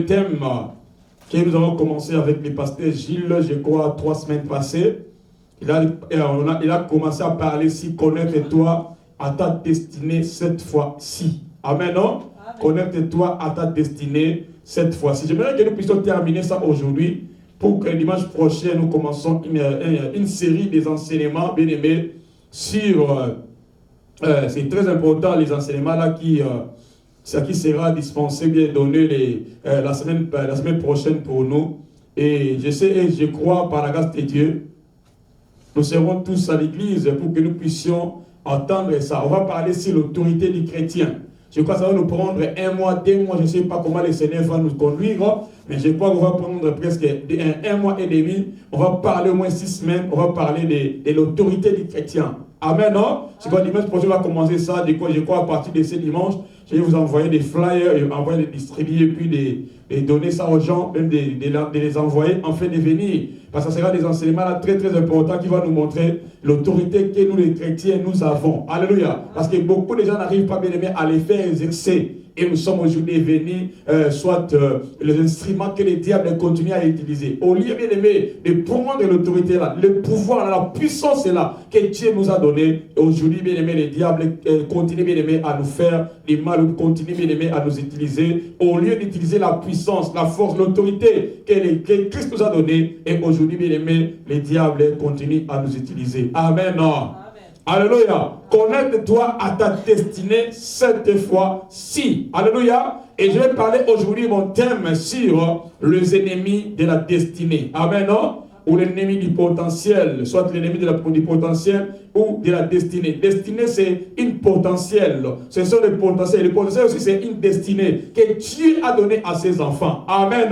Le thème que nous avons commencé avec le pasteur Gilles, je crois, 3 semaines passées. Il a commencé à parler si connecte-toi à ta destinée cette fois-ci. Amen, non? Connecte-toi à ta destinée cette fois-ci. J'aimerais que nous puissions terminer ça aujourd'hui pour que dimanche prochain, nous commençons une série des enseignements, bien aimés, sur... c'est très important, les enseignements là qui sera dispensé, bien donné la semaine prochaine pour nous. Et je sais et je crois par la grâce de Dieu, nous serons tous à l'église pour que nous puissions entendre ça. On va parler sur l'autorité du chrétien. Je crois que ça va nous prendre 1 mois, 2 mois, je ne sais pas comment le Seigneur va nous conduire, mais je crois qu'on va prendre presque 1 mois et demi. On va parler au moins 6 semaines, on va parler de l'autorité du chrétien. Amen, non? Je crois que dimanche prochain, on va commencer ça. Je crois à partir de ce dimanche, je vais vous envoyer des flyers, et envoyer les distribuer, puis de donner ça aux gens, même de les envoyer en fait de venir. Parce que ce sera des enseignements là très très importants qui vont nous montrer l'autorité que nous les chrétiens nous avons. Alléluia. Parce que beaucoup de gens n'arrivent pas bien aimés à les faire exercer. Et nous sommes aujourd'hui venus, les instruments que les diables continuent à utiliser. Au lieu, bien aimé, de prendre l'autorité là, le pouvoir là, la puissance est là, que Dieu nous a donné. Aujourd'hui, bien aimé, les diables continuent, bien aimé, à nous faire du mal, continuent, bien aimé, à nous utiliser. Au lieu d'utiliser la puissance, la force, l'autorité que Christ nous a donnée. Et aujourd'hui, bien aimé, les diables continuent à nous utiliser. Amen. Alléluia. Connecte-toi à ta destinée cette fois-ci. Alléluia. Et je vais parler aujourd'hui mon thème sur les ennemis de la destinée. Amen. Ou l'ennemi du potentiel. Soit l'ennemi du potentiel ou de la destinée. Destinée, c'est une potentielle. Ce sont des potentiels. Le potentiel aussi, c'est une destinée que Dieu a donnée à ses enfants. Amen.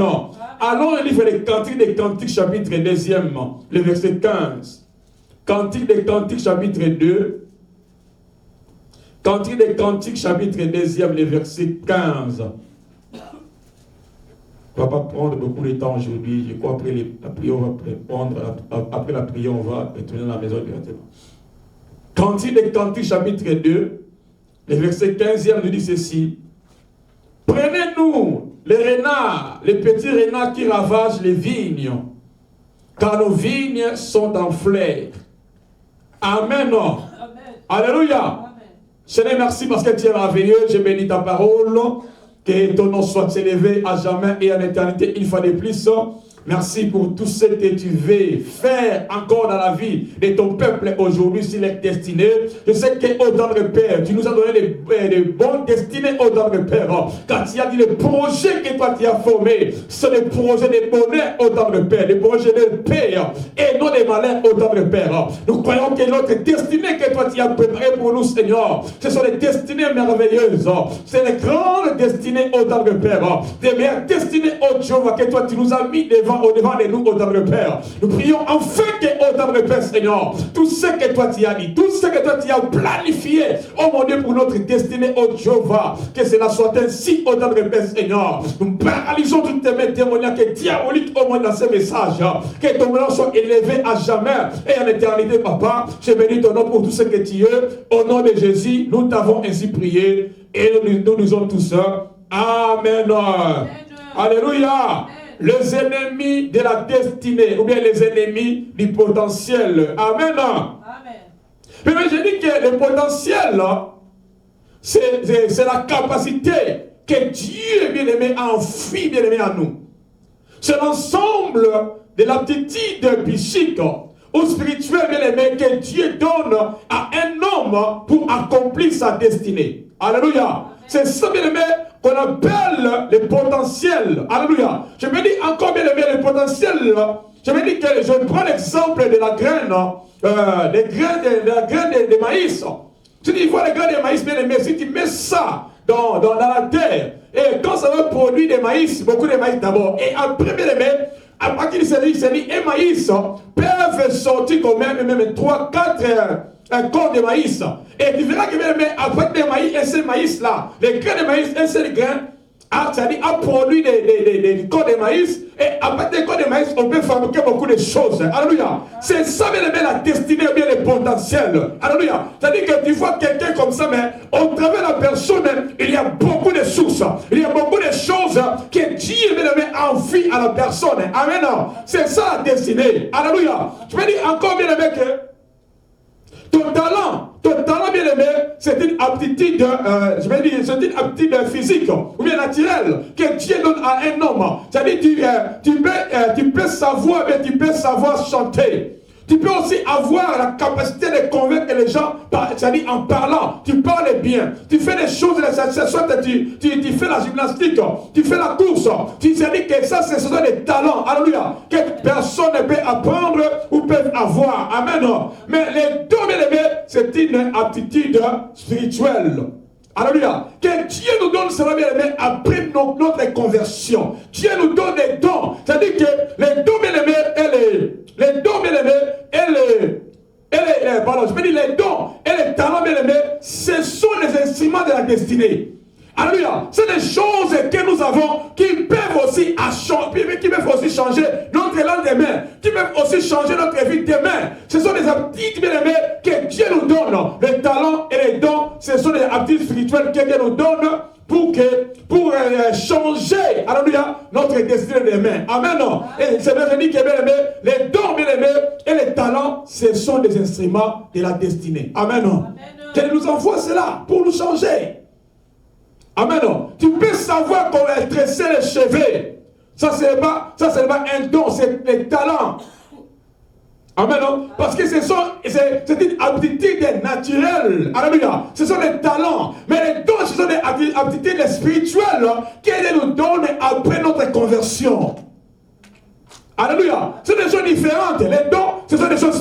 Allons au livre des Cantiques, chapitre 2, le verset 15. Cantique des Cantiques, chapitre 2. Cantique des Cantiques, chapitre 2, le verset 15. On ne va pas prendre beaucoup de temps aujourd'hui. Je crois après la prière, on va prendre. Après la prière, on va retourner à la maison directement. Cantique des Cantiques, chapitre 2, le verset 15 nous dit ceci. Prenez-nous les renards, les petits renards qui ravagent les vignes, car nos vignes sont en fleurs. Amen. Alléluia. Amen. Seigneur, merci parce que tu es merveilleux. Je bénis ta parole. Que ton nom soit élevé à jamais et en éternité une fois de plus. Merci pour tout ce que tu veux faire encore dans la vie de ton peuple aujourd'hui sur les destinées. Je sais qu'au dans le Père, tu nous as donné des bonnes destinées au dans le Père. Car tu as dit les projets que toi tu as formés, ce sont des projets de bonheur au dans le Père, des projets de paix et non des malheurs au dans le Père. Nous croyons que notre destinée que toi tu as préparée pour nous, Seigneur, ce sont des destinées merveilleuses. C'est les grandes destinées au dans le Père. Des meilleures destinées au Dieu que toi tu nous as mis au-devant de nous, au dans le Père. Nous prions enfin que, au dans le Père, Seigneur, tout ce que toi tu as dit, tout ce que toi tu as planifié, oh mon Dieu, pour notre destinée, oh Jéhovah, que cela soit ainsi, au dans le Père, Seigneur. Nous paralysons toutes tes mains démoniaques diaboliques, au moins dans ces messages, que ton nom soit élevé à jamais et en éternité, Papa. Je bénis ton nom pour tout ce que tu es. Au nom de Jésus, nous t'avons ainsi prié et nous disons tous ça. Amen. Alléluia. Les ennemis de la destinée, ou bien les ennemis du potentiel. Amen. Mais je dis que le potentiel, c'est la capacité que Dieu, bien aimé, a enfuie, bien aimé, à nous. C'est l'ensemble de l'aptitude psychique ou spirituelle, bien aimé, que Dieu donne à un homme pour accomplir sa destinée. Alléluia. C'est ça, bien aimé, qu'on appelle le potentiel. Alléluia. Je me dis encore, bien aimé, le potentiel. Je me dis que je prends l'exemple de la graine, de maïs. Tu dis, il faut les graines de maïs, bien aimé, si tu mets ça dans la terre, et quand ça va produire des maïs, beaucoup de maïs d'abord, et après, bien aimé, à partir de celui et maïs peuvent sortir quand même 3, 4 un corps de maïs. Et tu verras que après les maïs, et ces maïs-là, les grains de maïs, un seul grain, c'est-à-dire a produit des corps de maïs. Et après des corps de maïs, on peut fabriquer beaucoup de choses. Alléluia. C'est ça, bien aimé, la destinée, bien le potentiel. Alléluia. C'est-à-dire que tu vois quelqu'un comme ça, mais au travers de la personne, il y a beaucoup de sources. Il y a beaucoup de choses que agir, bien aimé, en vie à la personne. Amen. C'est ça la destinée. Alléluia. Je peux dire encore, bien aimé, que ton talent, bien aimé, c'est une aptitude, je vais dire, c'est une aptitude physique ou bien naturelle que Dieu donne à un homme. C'est-à-dire, tu peux savoir, mais tu peux savoir chanter. Tu peux aussi avoir la capacité de convaincre les gens, c'est-à-dire en parlant. Tu parles bien. Tu fais des choses, soit tu fais la gymnastique, tu fais la course. Tu sais que ça, ce sont des talents. Alléluia. Que personne ne peut apprendre ou peut avoir. Amen. Mais les dons, bien aimés, c'est une aptitude spirituelle. Alléluia. Que Dieu nous donne cela, bien aimé, après notre conversion. Dieu nous donne des dons. C'est-à-dire que les dons, bien aimés, les dons, bien aimés, les dons et les talents, bien aimés, ce sont les instruments de la destinée. Alléluia. C'est des choses que nous avons qui peuvent aussi changer notre lendemain, qui peuvent aussi changer notre vie demain. Ce sont des aptitudes, bien aimés, que Dieu nous donne. Les talents et les dons, ce sont des aptitudes spirituelles que Dieu nous donne pour changer, alléluia, notre destinée demain. Amen. Et c'est bien dit que, bien aimé, les dons, bien aimés, et les talents, ce sont des instruments de la destinée. Amen. Qu'il nous envoie cela pour nous changer. Amen. Tu peux savoir comment tresser les cheveux. Ça, c'est pas un don, c'est les talents. Amen. Parce que c'est une aptitude naturelle. Alléluia. Ce sont des talents. Mais les dons, ce sont des aptitudes spirituelles qu'elle nous donne après notre conversion. Alléluia. Ce sont des choses différentes. Les dons, ce sont des choses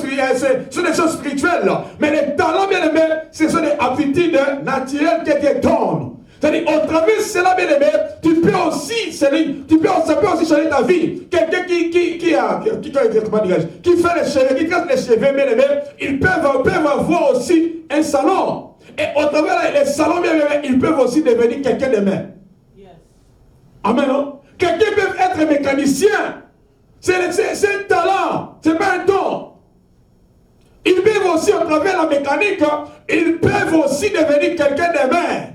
spirituelles. Mais les talents, bien aimés, ce sont des aptitudes naturelles que Dieu donne. C'est-à-dire, au travers de cela, bien aimé, ça peut aussi changer ta vie. Quelqu'un qui fait les cheveux, qui trace les cheveux, bien aimé, ils peuvent avoir aussi un salon. Et au travers des salons, bien aimé, ils peuvent aussi devenir quelqu'un de main. Yes. Amen. Quelqu'un peut être mécanicien. C'est un talent, c'est pas un don. Ils peuvent aussi, au travers de la mécanique, ils peuvent aussi devenir quelqu'un de main.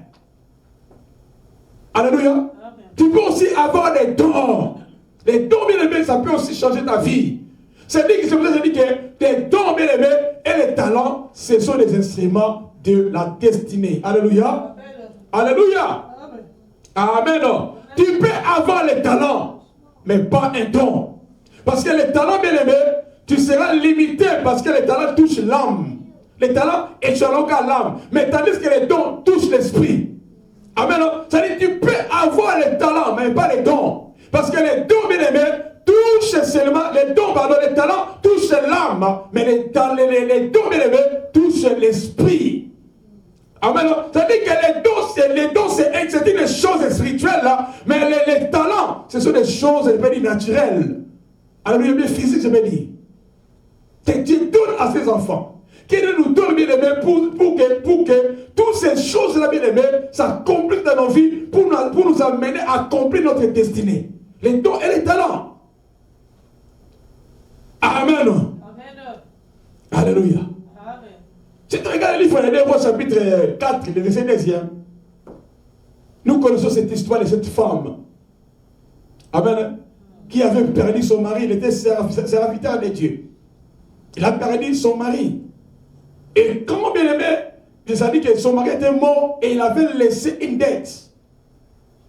Alléluia. Amen. Tu peux aussi avoir des dons. Les dons, bien aimés, ça peut aussi changer ta vie. C'est-à-dire que les dons, bien aimés, et les talents, ce sont les instruments de la destinée. Alléluia. Amen. Alléluia. Amen. Amen. Tu peux avoir les talents, mais pas un don. Parce que les talents, bien aimés, tu seras limité parce que les talents touchent l'âme. Les talents échelonnent à l'âme. Mais tandis que les dons touchent l'esprit. Amen. C'est-à-dire que tu peux avoir les talents, mais pas les dons. Parce que les dons, bien aimés, touchent seulement, les talents touchent l'âme, mais les dons, bien aimés, touchent l'esprit. Amen. C'est-à-dire que les dons, c'est une chose spirituelle, là, mais les talents, ce sont des choses, je peux dire, naturelles. Alors, bien physique, je peux dire. Que Dieu donne à ses enfants. Qu'il nous donne, bien aimé, pour que toutes ces choses-là, bien aimé, s'accomplissent dans nos vies pour nous amener à accomplir notre destinée. Les dons et les talents. Amen. Amen. Alléluia. Amen. Si tu regardes le livre d'Hébreux chapitre 4, le verset 10, nous connaissons cette histoire de cette femme. Amen. Qui avait perdu son mari, il était serviteur de Dieu. Il a perdu son mari. Et comment, bien aimé, il a dit que son mari était mort et il avait laissé une dette.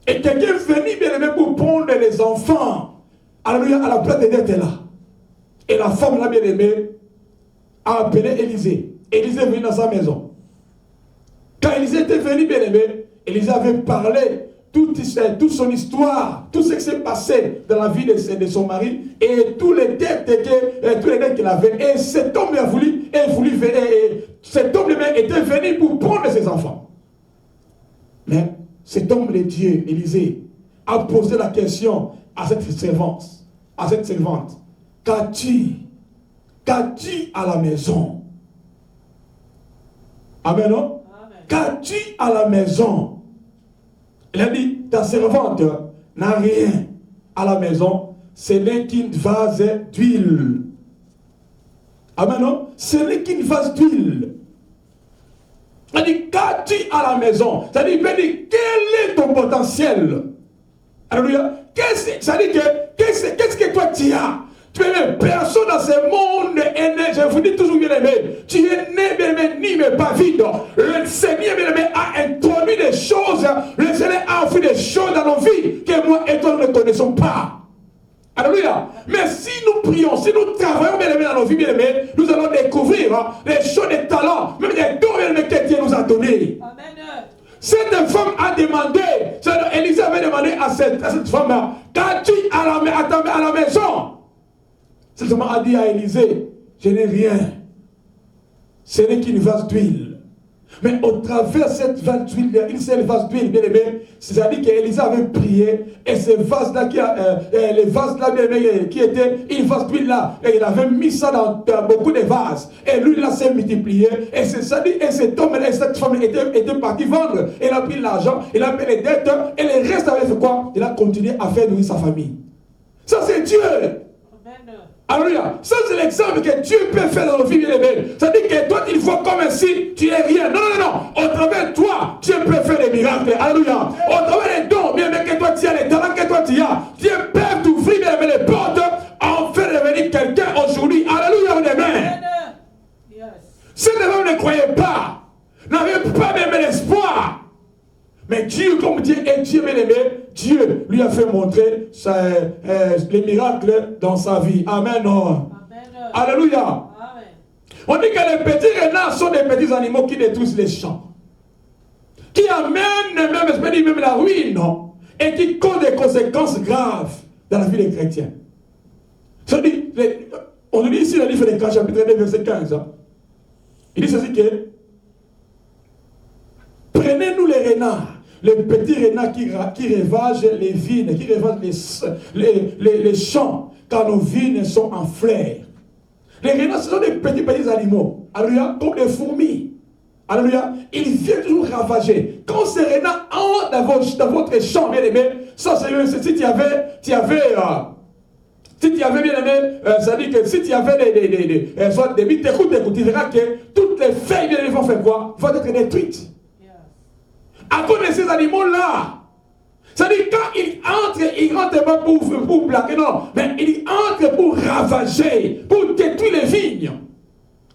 Et quelqu'un venait, bien aimé, pour prendre les enfants. Alléluia, à la place de dette là. Et la femme, là, bien aimé, a appelé Élisée. Élisée est venu dans sa maison. Quand Élisée était venu, bien aimé, Élisée avait parlé toute son histoire, tout ce qui s'est passé dans la vie de son mari et tous les dettes qu'il avait. Et cet homme cet homme était venu pour prendre ses enfants. Mais cet homme de Dieu, Élisée, a posé la question à cette servante. Qu'as-tu à la maison? Amen, non? Qu'as-tu à la maison? Il a dit, ta servante n'a rien à la maison, ce n'est qu'une vase d'huile. Amen, non? Ce n'est qu'une vase d'huile. Il a dit, qu'as-tu à la maison? C'est-à-dire, il peut dire, quel est ton potentiel? Alléluia. ça dit que, qu'est-ce que toi tu as? Tu es une personne dans ce monde est né, je vous dis toujours bien aimé, tu es né bien aimé, ni mais pas vide. Le Seigneur bien aimé a introduit des choses, le Seigneur a offert des choses dans nos vies que moi et toi nous ne connaissons pas. Alléluia. Mais si nous prions, si nous travaillons bien aimé dans nos vies bien aimé, nous allons découvrir des choses, des talents, même des dons bien aimés que Dieu nous a donnés. Amen. Cette femme a demandé, Élisée avait demandé à cette femme, qu'as-tu à la maison? Cette femme a dit à Élisée, je n'ai rien. Ce n'est qu'une vase d'huile. Mais au travers de cette vase d'huile, une seule vase d'huile, bien aimé, c'est-à-dire qu'Élisée avait prié, et ce vase-là, les vases-là, bien aimé, qui était une vase d'huile là, et il avait mis ça dans beaucoup de vases. Et lui, là, s'est multiplié. Et c'est ça dit, et cet homme et cette femme étaient partis vendre. Il a pris l'argent, il a payé les dettes, et le reste avait fait quoi? Il a continué à faire nourrir sa famille. Ça, c'est Dieu. Alléluia. Ça, c'est l'exemple que Dieu peut faire dans nos vies, bien aimés. Ça dit que toi, il faut comme si tu n'es rien. Non, non, non. Au travers de toi, Dieu peut faire des miracles. Alléluia. Au travers des dons, bien aimé, que toi tu as, les talents que toi tu as, Dieu peut t'ouvrir, bien aimé, les portes, en faire devenir quelqu'un aujourd'hui. Alléluia, bien aimé. Ces gens ne croyaient pas, n'avaient pas même l'espoir. Mais Dieu, comme Dieu est Dieu, bien aimé, Dieu lui a fait montrer les miracles dans sa vie. Amen. Amen. Alléluia. Amen. On dit que les petits renards sont des petits animaux qui détruisent les champs, qui amènent même la ruine, et qui causent des conséquences graves dans la vie des chrétiens. On nous dit ici dans le livre des Galates, chapitre 2, verset 15. Il dit ceci que prenez-nous les renards, les petits renards qui ravagent les vignes, qui ravagent les champs, car nos vignes sont en fleurs. Les renards, ce sont des petits animaux, alléluia, comme des fourmis. Alléluia, ils viennent toujours ravager. Quand ces renards entrent dans votre champ, bien aimé, ça c'est si tu avais bien aimé, ça dit que si tu avais des bits, tu verras que toutes les feuilles bien aimées vont faire quoi? Vont être détruites. À cause de ces animaux-là. C'est-à-dire quand ils rentrent pas pour plaquer, non, mais ils entrent pour ravager, pour détruire les vignes.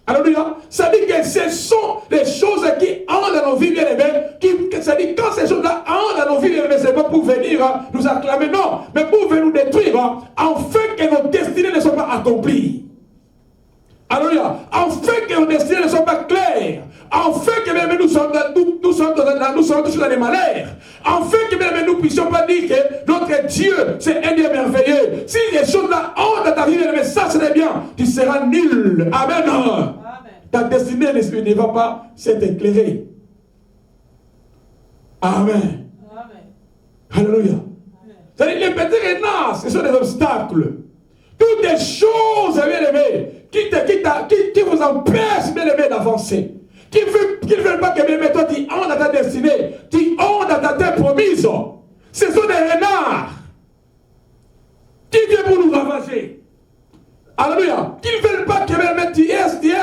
Alléluia. C'est-à-dire que ce sont les choses qui entrent dans nos vies bien aimées. C'est-à-dire quand ces choses-là entrent dans nos vies bien aimées, ce n'est pas pour venir nous acclamer, non, mais pour venir nous détruire, afin que nos destinées ne soient pas accomplies. Alléluia. Afin que nos destinées ne soient pas claires. Afin que même nous sommes dans les malheurs. Afin que même nous ne puissions pas dire que notre Dieu, c'est un Dieu merveilleux. Si les choses là ont dans ta vie, mais ça c'est bien, tu seras nul. Amen. Amen. Ta destinée ne va pas s'être éclairée. Amen. Amen. Alléluia. C'est-à-dire les petits renards, ce sont des obstacles. Toutes des choses, bien aimé, qui vous empêchent, bien aimé, d'avancer. Qui ne veulent pas que, bien aimé, toi, tu entres dans ta destinée, tu entres dans ta terre promise. Ce sont des renards qui viennent pour nous ravager. Alléluia. Qui ne veulent pas que, bien aimé, tu aies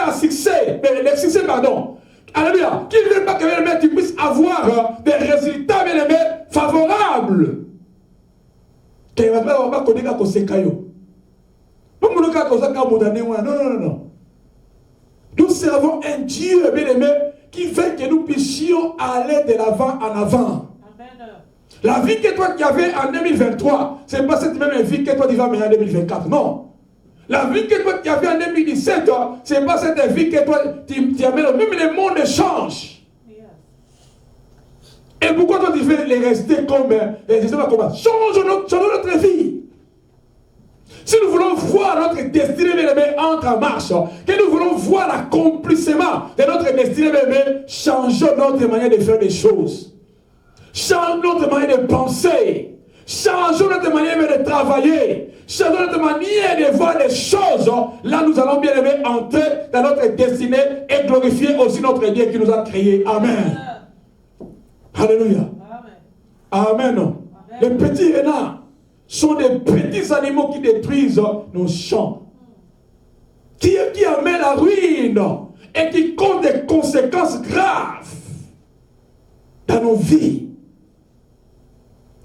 un succès, le succès, pardon. Alléluia. Qui ne veulent pas que, bien aimé, tu puisses avoir des résultats, bien aimé, favorables. Non. Nous servons un Dieu, bien-aimé, qui fait que nous puissions aller de l'avant en avant. Amen. La vie que toi tu avais en 2023, ce n'est pas cette même vie que toi tu vas mener en 2024. Non. La vie que toi tu avais en 2017, ce n'est pas cette vie que toi tu amènes. Même le monde change. Et pourquoi toi tu veux les rester comme change notre vie. Si nous voulons voir notre destinée, bien-aimé, entre en marche, que nous voulons voir l'accomplissement de notre destinée, bien-aimé, changeons notre manière de faire des choses. Changeons notre manière de penser. Changeons notre manière de travailler. Changeons notre manière de voir les choses. Là, nous allons, bien-aimé, entrer dans notre destinée et glorifier aussi notre Dieu qui nous a créés. Amen. Alléluia. Amen. Amen. Les petits renards sont des petits animaux qui détruisent nos champs, qui amènent la ruine et qui causent des conséquences graves dans nos vies,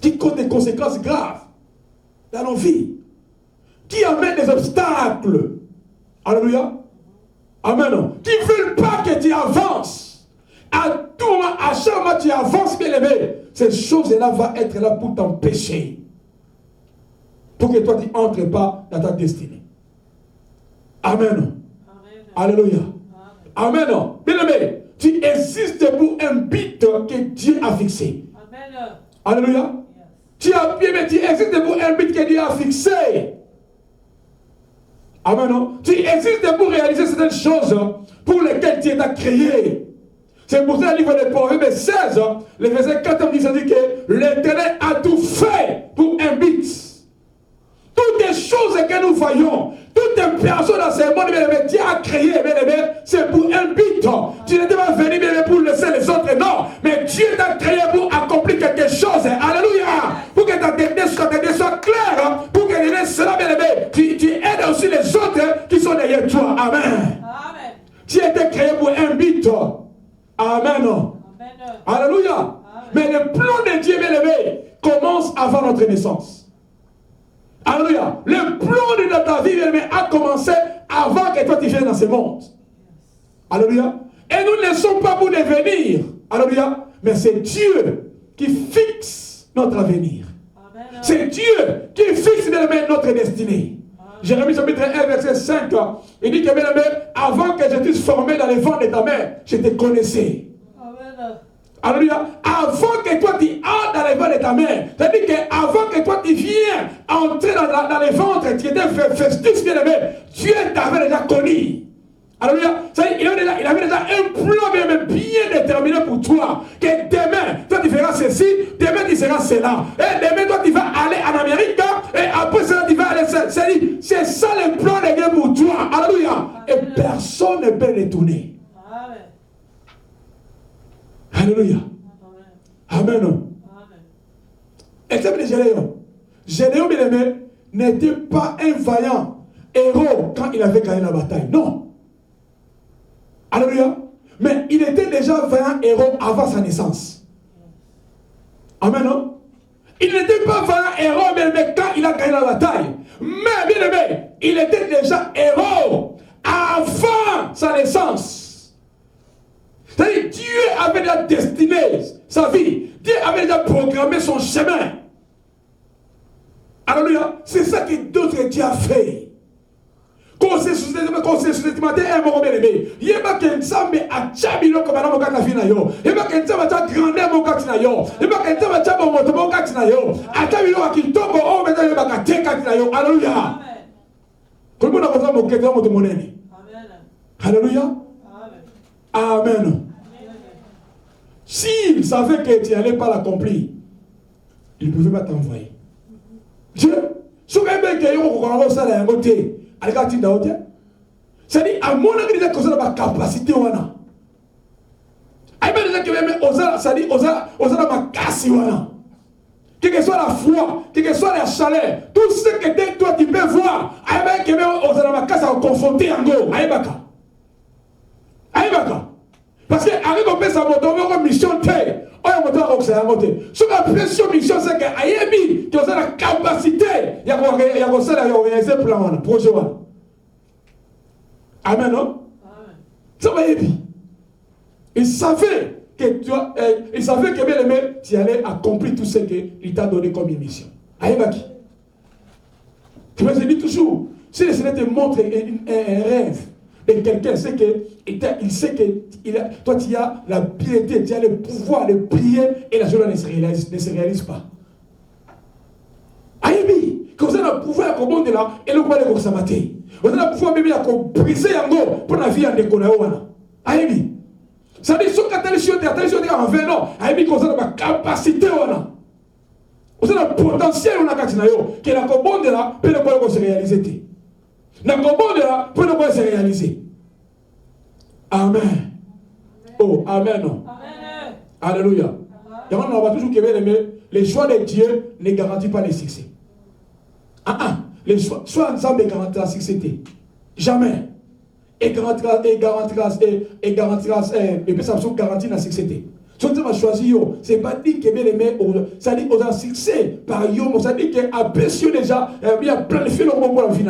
qui causent des conséquences graves. dans nos vies, qui amènent des obstacles. Alléluia. Amen. Qui ne veulent pas que tu avances. À tout moment, à chaque moment, tu avances, bien aimé. Ces choses-là vont être là pour t'empêcher. Pour que toi, tu n'entres pas dans ta destinée. Amen. Amen. Alléluia. Amen. Bien aimé, tu existes pour un but que Dieu a fixé. Amen. Alléluia. Tu existes pour un but que Dieu a fixé. Amen. Tu existes pour réaliser certaines choses pour lesquelles Dieu t'a créé. C'est pour ça, le livre de Proverbes 16, le verset 14 dit que l'Éternel a tout fait pour un but. Toutes les choses que nous voyons, toutes les personnes dans ce monde, Dieu a créé, c'est pour un but. Tu n'étais pas venu pour laisser les autres, non. Mais Dieu t'a créé pour accomplir quelque chose. Alléluia. Pour que ta destinée soit claire, pour que cela, tu aides aussi les autres qui sont derrière toi. Amen. Amen. Tu as été créé pour un but. Amen. Amen. Alléluia. Amen. Mais le plan de Dieu, bien-aimé, commence avant notre naissance. Alléluia. Le plan de ta vie, bien-aimé, a commencé avant que toi tu viennes dans ce monde. Alléluia. Et nous ne sommes pas pour devenir. Alléluia. Mais c'est Dieu qui fixe notre avenir. C'est Dieu qui fixe, bien-aimé, notre destinée. Jérémie chapitre 1, verset 5, il dit que, bien-aimé, avant que je t'eusse formé dans les ventres de ta mère, je te connaissais. Amen. Alléluia. Avant que toi tu entres dans les ventres de ta mère, c'est-à-dire qu'avant que toi tu viennes entrer dans les ventres, tu étais festus, bien-aimé, Dieu t'avait déjà connu. Alléluia. Il avait déjà un plan bien déterminé pour toi. Que demain, toi tu feras ceci, demain tu seras cela. Et demain, toi tu vas aller en Amérique, et après cela tu vas aller. C'est ça le plan de Dieu pour toi. Alléluia. Et personne ne peut le tourner. Alléluia. Amen. Exemple de Gédéon. Gédéon, bien aimé, n'était pas un vaillant héros quand il avait gagné la bataille. Non. Alléluia. Mais il était déjà vaillant héros avant sa naissance. Amen. Non? Il n'était pas vaillant héros, mais quand il a gagné la bataille. Mais bien aimé, il était déjà héros avant sa naissance. C'est-à-dire, Dieu avait déjà destiné sa vie. Dieu avait déjà programmé son chemin. Alléluia. C'est ça que d'autres Dieu a fait. Quand c'est sous-estimé, un mot bien aimé. Il y a pas qu'un sambe à Tchabilo comme un homme qui a fini nayo. Il y a pas qu'un sambe à grandeur mon gars nayo. Il y a pas qu'un sambe à Tchabilo mon gars nayo. À Tchabilo à qui tombe au métal de bagaté nayo. Alléluia. Tout le monde a besoin de mon cœur de mon ennemi. Alléluia. Amen. S'il savait que tu n'allais pas l'accomplir, il ne pouvait pas t'envoyer. Dieu, ce que tu as eu, ça a côté. C'est-à-dire, à mon avis, il y a une capacité. C'est-à-dire, quelle que soit la foi, quelle que soit la chaleur, tout ce que toi tu peux voir, confronté en go. Parce que avec on peut sa moto, mission terre. On a moto à monter. Ce qu'on appelle mission, c'est que Ayebi, tu as la capacité, il y a un plan, projet. Amen, non? Ça va Ayebi. Il savait que bien aimé, tu allais accomplir tout ce qu'il t'a donné comme mission. Ayebaki. Tu me dis toujours, si le Seigneur te montre un rêve de quelqu'un, c'est que il sait que toi tu as la piété, tu as le pouvoir de prier et la joie ne se réalise pas. Ayebi, comme ça le pouvoir comme on est là, et le pouvoir de Kosamate. On a le pouvoir même à briser un go pour la vie en décollage. Ayebi. Ça dit, sur attention en 20 ans, Ayebi, comme ça la capacité. On a le potentiel qui est la commande là, pour le pouvoir se réaliser. La commande là, pour le pouvoir se réaliser. Amen. Oh, amen. Amen. Alléluia. On va toujours les choix de Dieu ne garantissent pas le succès. Les choix ensemble ne garantissent pas le succès. Jamais. Et puis ça garantit le succès. Tu vas choisir, c'est pas dit que bien aimé, ça dit qu'on a succès par yo, ça dit qu'il a apprécié déjà, il y a planifié le moment pour la vie.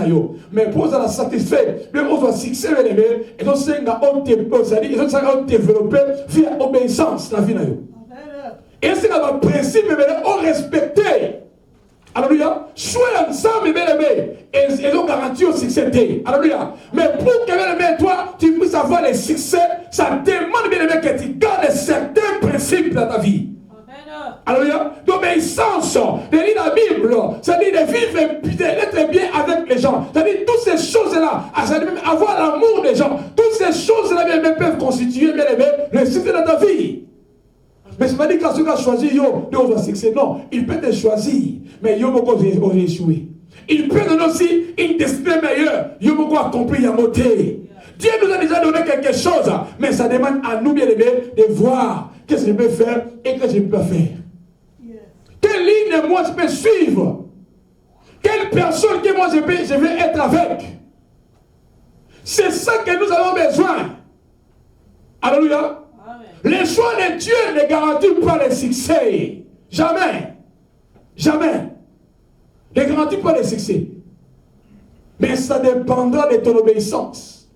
Mais pour ça la satisfait, mais on doit succès bien aimé, et donc c'est un développer via obéissance la vie. Et c'est un principe, mais on respecter. Alléluia. Soyez ensemble, bien aimé. Et ils ont garanti au succès. Alléluia. Mais pour que, bien aimé, toi, tu puisses avoir les succès, ça demande, bien aimé, que tu gardes certains principes dans ta vie. Alléluia. D'obéissance, de lire la Bible, c'est-à-dire de vivre, d'être bien avec les gens. C'est-à-dire toutes ces choses-là, c'est-à-dire même avoir l'amour des gens. Toutes ces choses-là, bien aimé, peuvent constituer, bien aimé, le succès dans ta vie. Mais ce n'est pas dit que quand tu as choisi, on doit succès. Non, il peut te choisir, mais il peut échouer. Il peut donner aussi une destinée meilleure. Il peut accomplir la montée. Dieu nous a déjà donné quelque chose, mais ça demande à nous, bien aimés, de voir qu'est-ce que je peux faire et que je ne peux pas faire. Quelle ligne moi je peux suivre? Quelle personne que moi je vais être avec? C'est ça que nous avons besoin. Alléluia. Les choix de Dieu ne garantissent pas le succès. Jamais. Jamais. Ne garantissent pas le succès. Mais ça dépendra de ton obéissance.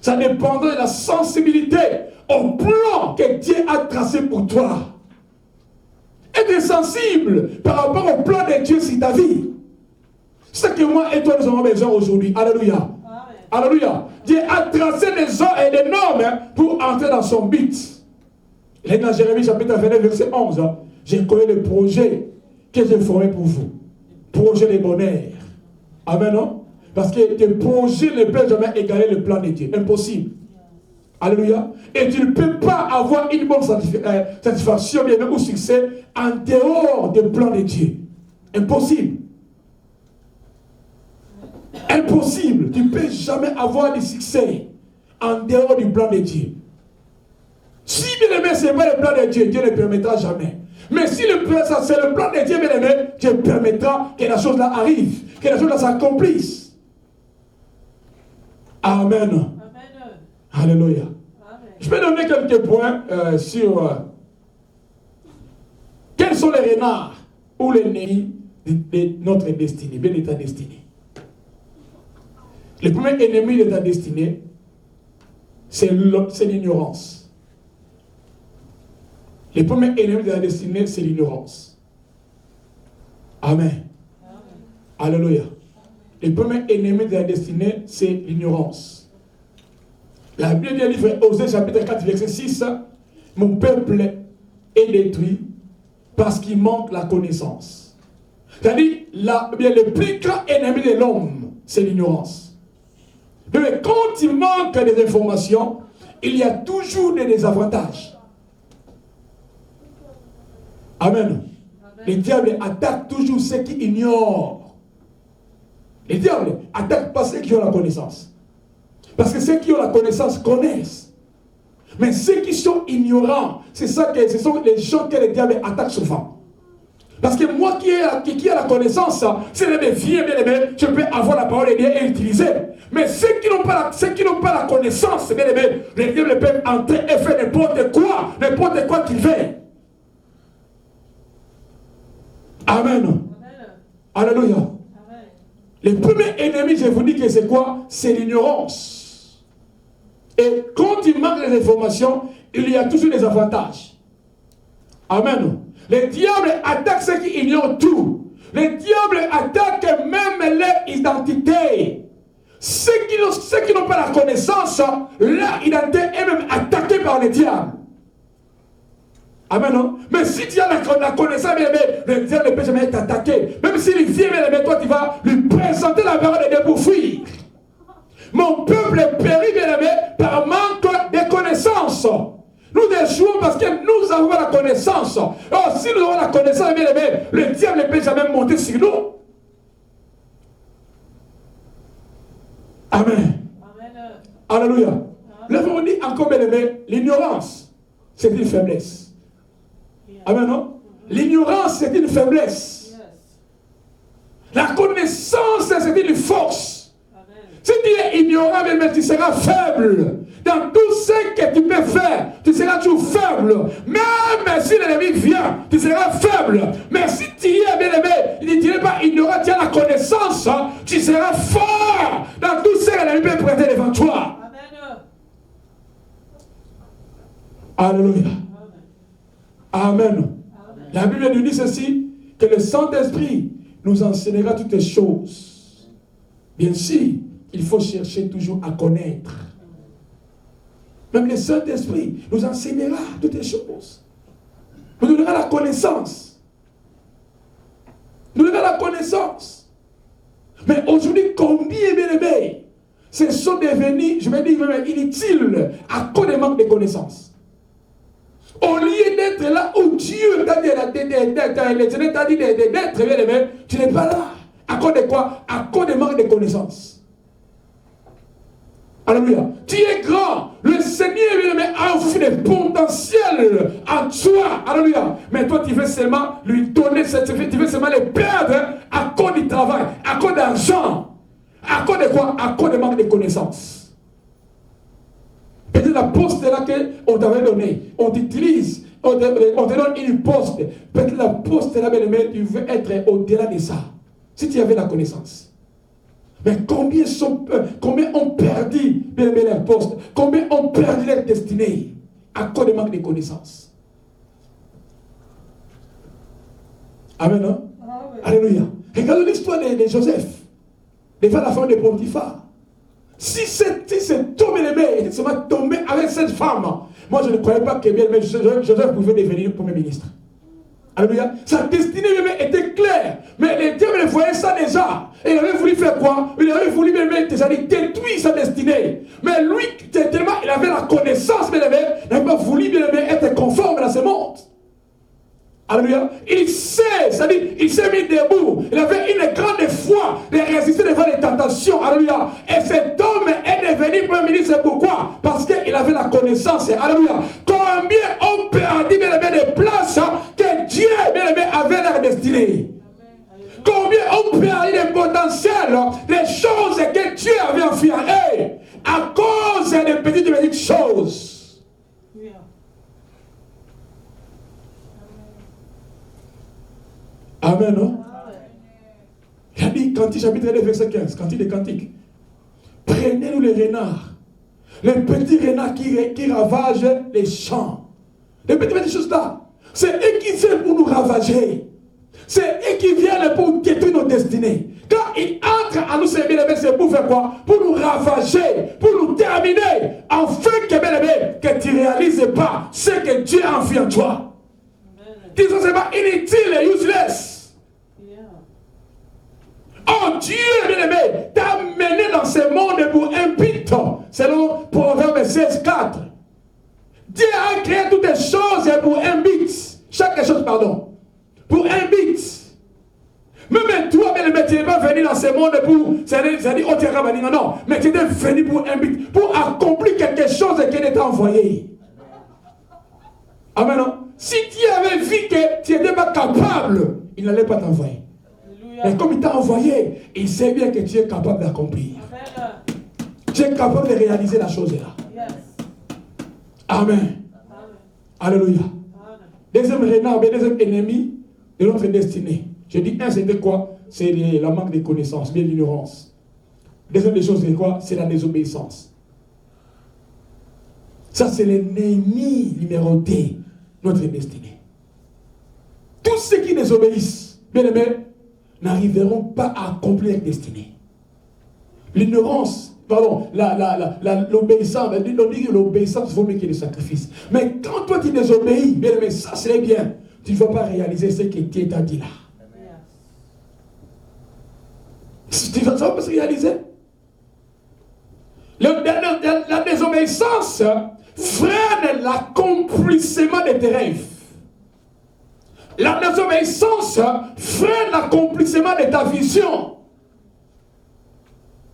Ça dépendra de la sensibilité au plan que Dieu a tracé pour toi. Être sensible par rapport au plan de Dieu sur ta vie. C'est ce que moi et toi nous avons besoin aujourd'hui. Alléluia. Alléluia. Dieu a tracé des ordres et des normes pour entrer dans son but. Et dans Jérémie chapitre 29, verset 11, j'ai connu le projet que j'ai formé pour vous. Projet de bonheur. Amen, non? Parce que tes projets ne peuvent jamais égaler le plan de Dieu. Impossible. Alléluia. Et tu ne peux pas avoir une bonne satisfaction ou succès en dehors du plan de Dieu. Impossible. Impossible. Tu ne peux jamais avoir du succès en dehors du plan de Dieu. Si bien aimé, ce n'est pas le plan de Dieu, Dieu ne permettra jamais. Mais si c'est le plan de Dieu, bien aimé, Dieu permettra que la chose là arrive, que la chose là s'accomplisse. Amen. Amen. Alléluia. Amen. Je vais donner quelques points sur quels sont les renards ou les ennemis de notre destinée, bien de ta destinée. Le premier ennemi de ta destinée, c'est l'ignorance. Le premier ennemi de la destinée, c'est l'ignorance. Amen. Amen. Alléluia. Le premier ennemi de la destinée, c'est l'ignorance. La Bible dit, Osée chapitre 4, verset 6, mon peuple est détruit parce qu'il manque la connaissance. C'est-à-dire, le plus grand ennemi de l'homme, c'est l'ignorance. Mais quand il manque des informations, il y a toujours des désavantages. Amen. Le diable attaque toujours ceux qui ignorent. Le diable attaque pas ceux qui ont la connaissance. Parce que ceux qui ont la connaissance connaissent. Mais ceux qui sont ignorants, ce sont les gens que le diable attaque souvent. Parce que moi qui ai la connaissance, c'est les vieux, bien aimés, je peux avoir la parole de Dieu et l'utiliser. Mais ceux qui n'ont pas la connaissance, bien aimés, le diable peut entrer et faire n'importe quoi qu'il veut. Amen. Amen. Alléluia. Amen. Le premier ennemi, je vous dis que c'est quoi? C'est l'ignorance. Et quand il manque des informations, il y a toujours des avantages. Amen. Le diable attaque ceux qui ignorent tout. Le diable attaque même leur identité. Ceux qui n'ont pas la connaissance, leur identité est même attaquée par le diable. Amen, non? Mais si tu as la connaissance, le diable ne peut jamais t'attaquer. Même s'il vient, toi, tu vas lui présenter la parole de Dieu pour fuir. Mon peuple périt, bien aimé, par manque de connaissance. Nous échouons parce que nous avons la connaissance. Alors, si nous avons la connaissance, bien aimé, le diable ne peut jamais monter sur nous. Amen. Amen. Alléluia. Là, on dit encore, bien aimé, l'ignorance, c'est une faiblesse. Amen, non? L'ignorance, c'est une faiblesse. La connaissance, c'est une force. Amen. Si tu es ignorant, mais tu seras faible. dans tout ce que tu peux faire, tu seras toujours faible. Même si l'ennemi vient, tu seras faible. Mais si tu y es bien aimé, tu n'es pas ignorant, tu as la connaissance, tu seras fort dans tout ce que l'ennemi peut prêter devant toi. Alléluia. Amen. La Bible nous dit ceci, que le Saint-Esprit nous enseignera toutes les choses. Bien sûr, il faut chercher toujours à connaître. Même le Saint-Esprit nous enseignera toutes les choses. Nous donnera la connaissance. Nous donnera la connaissance. Mais aujourd'hui, combien bien aimés, ce sont devenus, je vais dire, inutiles à cause du manque de connaissances. Au lieu d'être là où Dieu t'a dit d'être bien aimé, tu n'es pas là. À cause de quoi? À cause du manque de connaissances. Alléluia. Tu es grand. Le Seigneur bien aimé a offert des potentiels en toi. Alléluia. Mais toi, tu veux seulement lui donner cette vie. Tu veux seulement les perdre à cause du travail, à cause d'argent. À cause de quoi? À cause du manque de connaissances. Peut-être la poste là qu'on t'avait donné, on t'utilise, on te donne une poste. Peut-être la poste là, mais tu veux être au-delà de ça. Si tu avais la connaissance. Mais combien ont perdu leur poste? Combien ont perdu leur destinée à cause du manque de connaissances? Amen, hein? Amen. Alléluia. Regardez l'histoire de Joseph, devant la femme de Potiphar. Si cet homme était seulement tombé avec cette femme, moi je ne croyais pas que Joseph pouvait devenir premier ministre. Alléluia. Sa destinée était claire. Mais les dieux voyaient ça déjà. Et il avait voulu faire quoi? Il avait voulu détruire sa destinée. Mais lui, tellement il avait la connaissance, mais il n'avait pas voulu être conforme dans ce monde. Alléluia. Il s'est mis debout. Il avait une grande foi de résister devant les tentations. Alléluia. Et cet homme est devenu premier ministre. Pourquoi? Parce qu'il avait la connaissance. Alléluia. Combien ont perdu des places que Dieu avait leur destinée? Combien ont perdu des potentiels, des choses que Dieu avait enfermées à cause des petites choses? Amen, non? Il a dit, Cantique, chapitre 2, verset 15, Cantique des Cantiques. Prenez-nous les renards, les petits renards qui ravagent les champs. Les petites choses là, c'est eux qui viennent pour nous ravager. C'est eux qui viennent pour détruire nos destinées. Quand ils entrent à nous servir, c'est pour faire quoi? Pour nous ravager, pour nous terminer, afin que tu ne réalises pas ce que Dieu a envie en toi. Qui sont seulement inutiles et useless. Oh Dieu, bien-aimé, t'a mené dans ce monde pour un but, selon Proverbe 16:4. Dieu a créé toutes les choses pour un but. Chaque chose, pardon. Pour un but. Même toi, bien-aimé, tu n'es pas venu dans ce monde pour. C'est-à-dire, oh, tu es venu, non. Mais tu es venu pour un but. Pour accomplir quelque chose qui t'a envoyé. Amen. Si tu avais vu que tu n'étais pas capable, il n'allait pas t'envoyer. Mais comme il t'a envoyé, il sait bien que tu es capable d'accomplir. Tu es capable de réaliser la chose là. Yes. Amen. Alléluia. Deuxième renard, deuxième ennemi de notre destinée. Je dis un, c'était quoi? C'est la manque de connaissances, bien l'ignorance. Deuxième des choses, c'est quoi? C'est la désobéissance. Ça, c'est l'ennemi numéro 2, notre destinée. Tous ceux qui désobéissent, bien aimés, n'arriveront pas à accomplir la destinée. L'ignorance, pardon, l'obéissance, on dit que l'obéissance vaut mieux que le sacrifice. Mais quand toi tu désobéis, bien aimé, ça c'est bien, tu ne vas pas réaliser ce que Dieu t'a dit là. Tu ne vas pas se réaliser. La désobéissance freine l'accomplissement de tes rêves. La désobéissance freine l'accomplissement de ta vision.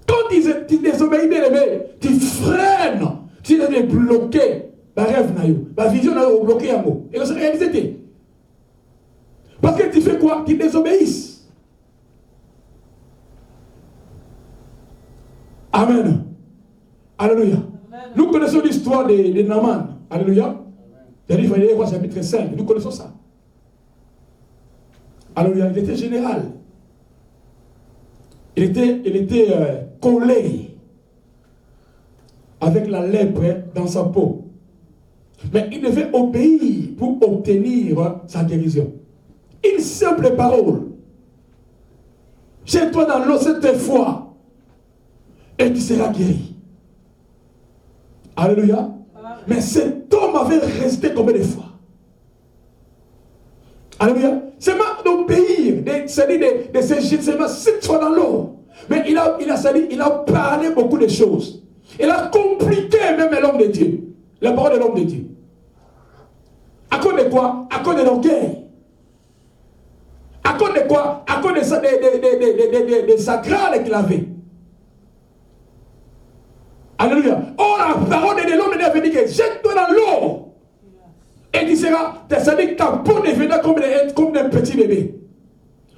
Quand tu désobéis, bien aimé, tu freines, tu es bloqué. Ta rêve, ta vision, est bloquée à mot. Et ça réalisé. Parce que tu fais quoi? Tu désobéis. Amen. Alléluia. Amen. Nous connaissons l'histoire de Naaman. Alléluia. Dans le livre des Rois, chapitre 5. Nous connaissons ça. Alléluia. Il était général. Il était collé avec la lèpre dans sa peau. Mais il devait obéir pour obtenir sa guérison. Une simple parole. Jette-toi dans l'eau cette fois et tu seras guéri. Alléluia. Mais cet homme avait resté combien de fois? Alléluia. C'est mal d'obéir, c'est-à-dire de se jeter seulement 7 fois dans l'eau. Mais il a parlé beaucoup de choses. Il a compliqué même l'homme de Dieu. La parole de l'homme de Dieu. À cause de quoi? À cause de l'orgueil. À cause de quoi? À cause de sa grâce qu'il avait. Alléluia. Oh, la parole de l'homme de Dieu avait dit que jette-toi dans l'eau. Et tu seras, c'est-à-dire que ta peau deviendra comme un petit bébé.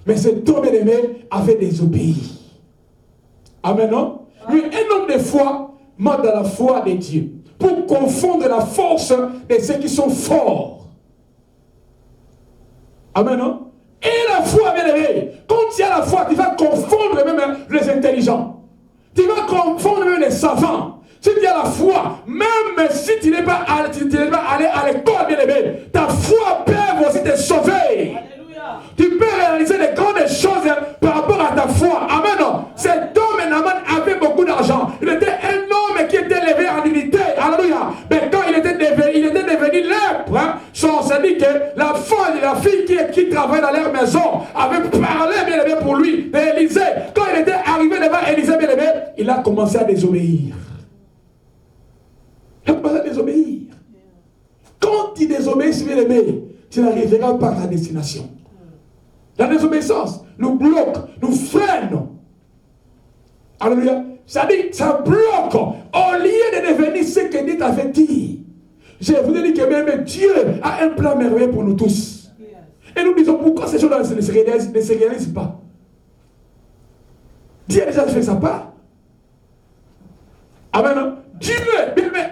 Mais cet homme aimé avait désobéi. Amen, non? Lui, un homme de foi, manque dans la foi de Dieu. Pour confondre la force de ceux qui sont forts. Amen, non? Et la foi, bien aimé, quand tu as la foi, tu vas confondre même les intelligents. Tu vas confondre même les savants. Si tu as la foi, même si tu n'es pas allé à l'école, bien aimé, ta foi peut aussi te sauver. Alléluia. Tu peux réaliser des grandes choses par rapport à ta foi. Amen. Cet homme, Naaman, avait beaucoup d'argent. Il était un homme qui était élevé en unité. Alléluia. Mais quand il était devenu lèpre, hein, ça dit que la fille qui travaillait dans leur maison avait parlé, bien aimé, pour lui d'Élisée. Quand il était arrivé devant Élisée, bien aimé, il a commencé à désobéir. Il a commencé à désobéir. Quand tu désobéis, bien aimé, tu n'arriveras pas à ta destination. La désobéissance nous bloque, nous freine. Alléluia. Ça dit, ça bloque. Au lieu de devenir ce que Dieu t'avait dit. Je vous ai dit que même Dieu a un plan merveilleux pour nous tous. Et nous disons pourquoi ces choses-là ne se réalisent pas. Dieu a déjà fait sa part. Amen. Dieu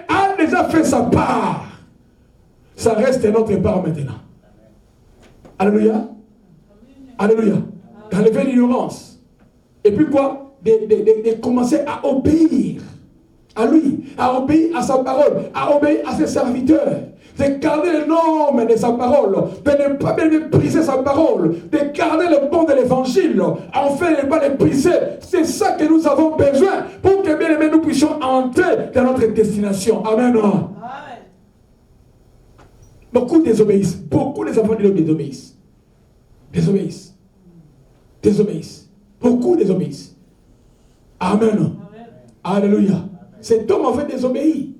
a déjà fait sa part. Ça reste notre part maintenant. Alléluia. Alléluia. D'enlever l'ignorance. Et puis quoi? De commencer à obéir à lui, à obéir à sa parole, à obéir à ses serviteurs, de garder le norme de sa parole, de ne pas mépriser sa parole, de garder le pont de l'évangile, enfin ne pas le briser. C'est ça que nous avons besoin pour que bien aimé nous puissions entrer dans notre destination. Amen. Amen. Beaucoup désobéissent, beaucoup des enfants de Dieu désobéissent. Désobéissent. Désobéissent. Beaucoup désobéissent. Amen. Amen. Alléluia. Cet homme en fait désobéi.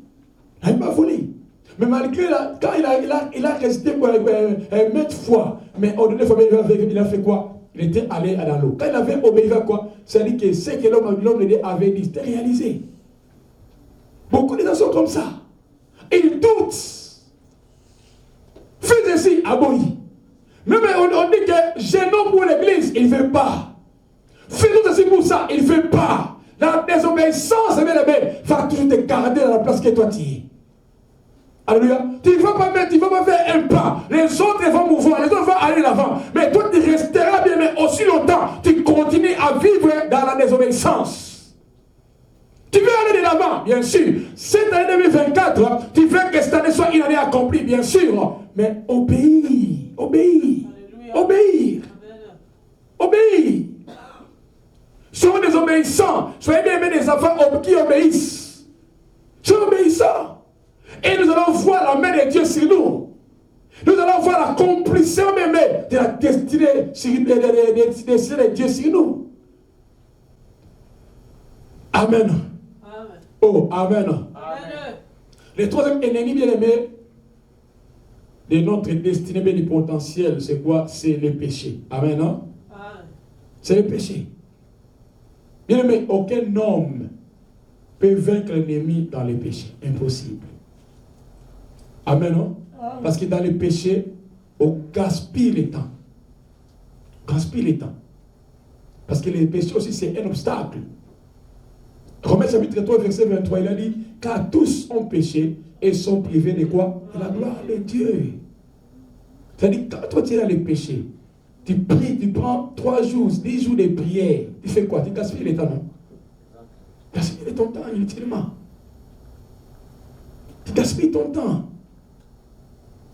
Il n'a pas volé. Mais malgré là, quand il a resté maintes fois, mais au dernier fois, il a fait quoi? Il était allé à l'eau. Quand il avait obéi à quoi? C'est-à-dire que ce que l'homme avait dit, c'était réalisé. Beaucoup de gens sont comme ça. Ils doutent. Fais ceci, aboyi. Même on dit que gênons pour l'église, il ne veut pas. Fais-nous ceci pour ça, il ne veut pas. La désobéissance, va toujours te garder dans la place que toi tu es. Alléluia. Tu ne vas pas faire un pas. Les autres vont mouvoir, les autres vont aller l'avant. Mais toi, tu resteras bien, mais aussi longtemps, tu continues à vivre dans la désobéissance. Tu veux aller de l'avant, bien sûr. Cette année 2024, tu veux que cette année soit une année accomplie, bien sûr. Mais obéis, obéis, obéir, obéis. Soyez des obéissants. Soyez bien des enfants qui obéissent. Soyez obéissants. Et nous allons voir la main de Dieu sur nous. Nous allons voir l'accomplissement même de la destinée de Dieu sur nous. Amen. Amen. Oh, amen. Amen. Le troisième ennemi bien-aimé de notre destinée bénipotentielle, c'est quoi? C'est le péché. Amen. Hein? Amen. C'est le péché. Bien aimé, aucun homme peut vaincre l'ennemi dans le péché. Impossible. Amen, non? Parce que dans le péché, on gaspille le temps. Gaspille le temps. Parce que le péché aussi, c'est un obstacle Romains chapitre 3, verset 23, il a dit, car tous ont péché et sont privés de quoi? De la gloire de Dieu. C'est-à-dire, quand toi tu es dans les péchés, tu pries, tu prends 3 jours, 10 jours de prière, tu fais quoi? Tu gaspilles le temps, non? Tu gaspilles ton temps inutilement. Tu gaspilles ton temps.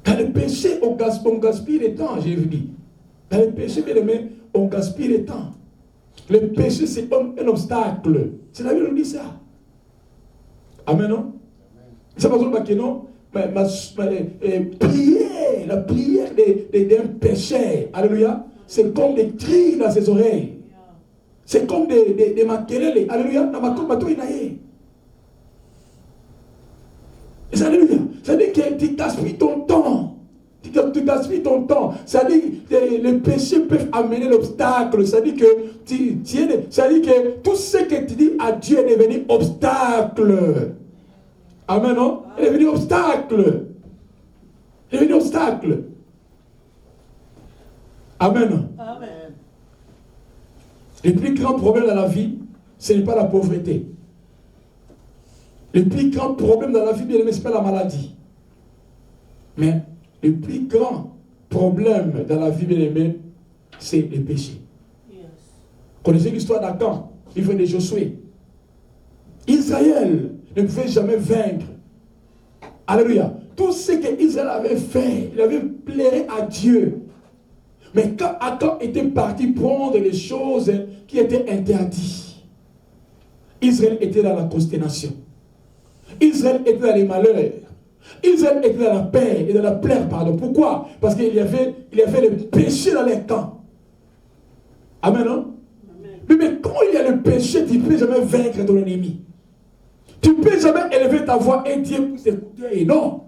Dans le péché, on gaspille le temps, j'ai dit. Dans le péché, bien aimé, on gaspille le temps. Le péché, c'est un obstacle. C'est la Bible qui dit ça. Amen, non? C'est pas seulement que non, mais prier, la prière d'un péché, alléluia, c'est comme des cris dans ses oreilles. C'est comme des maquerelles, alléluia, dans ma combat, il y a. Alléluia. C'est-à-dire que tu gaspilles ton temps. Tu gaspilles ton temps. C'est-à-dire que les péchés peuvent amener l'obstacle. C'est-à-dire que tout ce que tu dis à Dieu est devenu obstacle. Amen, non? Il est devenu obstacle. Il est devenu obstacle. Amen. Amen. Le plus grand problème dans la vie, ce n'est pas la pauvreté. Le plus grand problème dans la vie, bien aimé, ce n'est pas la maladie. Mais le plus grand problème dans la vie, bien aimé, c'est le péché. Yes. Connaissez l'histoire d'Akan, il venait de Josué. Israël ne pouvait jamais vaincre. Alléluia. Tout ce qu'Israël avait fait, il avait plairé à Dieu. Mais quand Akan était parti prendre les choses qui étaient interdites, Israël était dans la consternation. Israël était dans les malheurs. Israël était dans la paix et dans la plaie, pardon. Pourquoi? Parce qu'il y avait le péché dans les camps. Amen, non? Amen. Mais quand il y a le péché, tu ne peux jamais vaincre ton ennemi. Tu ne peux jamais élever ta voix et Dieu pour t'écouter. Non.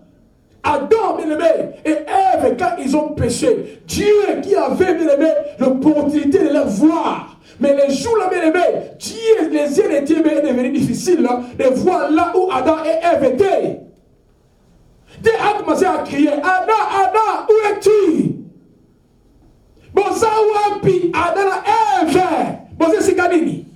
Adam, bien-aimé, et Ève, quand ils ont péché, Dieu qui avait, bien-aimé, l'opportunité de les voir. Mais les jours-là, bien-aimé, Dieu, les yeux de Dieu est devenu difficile de voir là où Adam et Ève étaient. Dieu a commencé à crier, Adam, où es-tu? Bon, ça où est-tu? Adam, Ève. Bon, c'est Sikadini.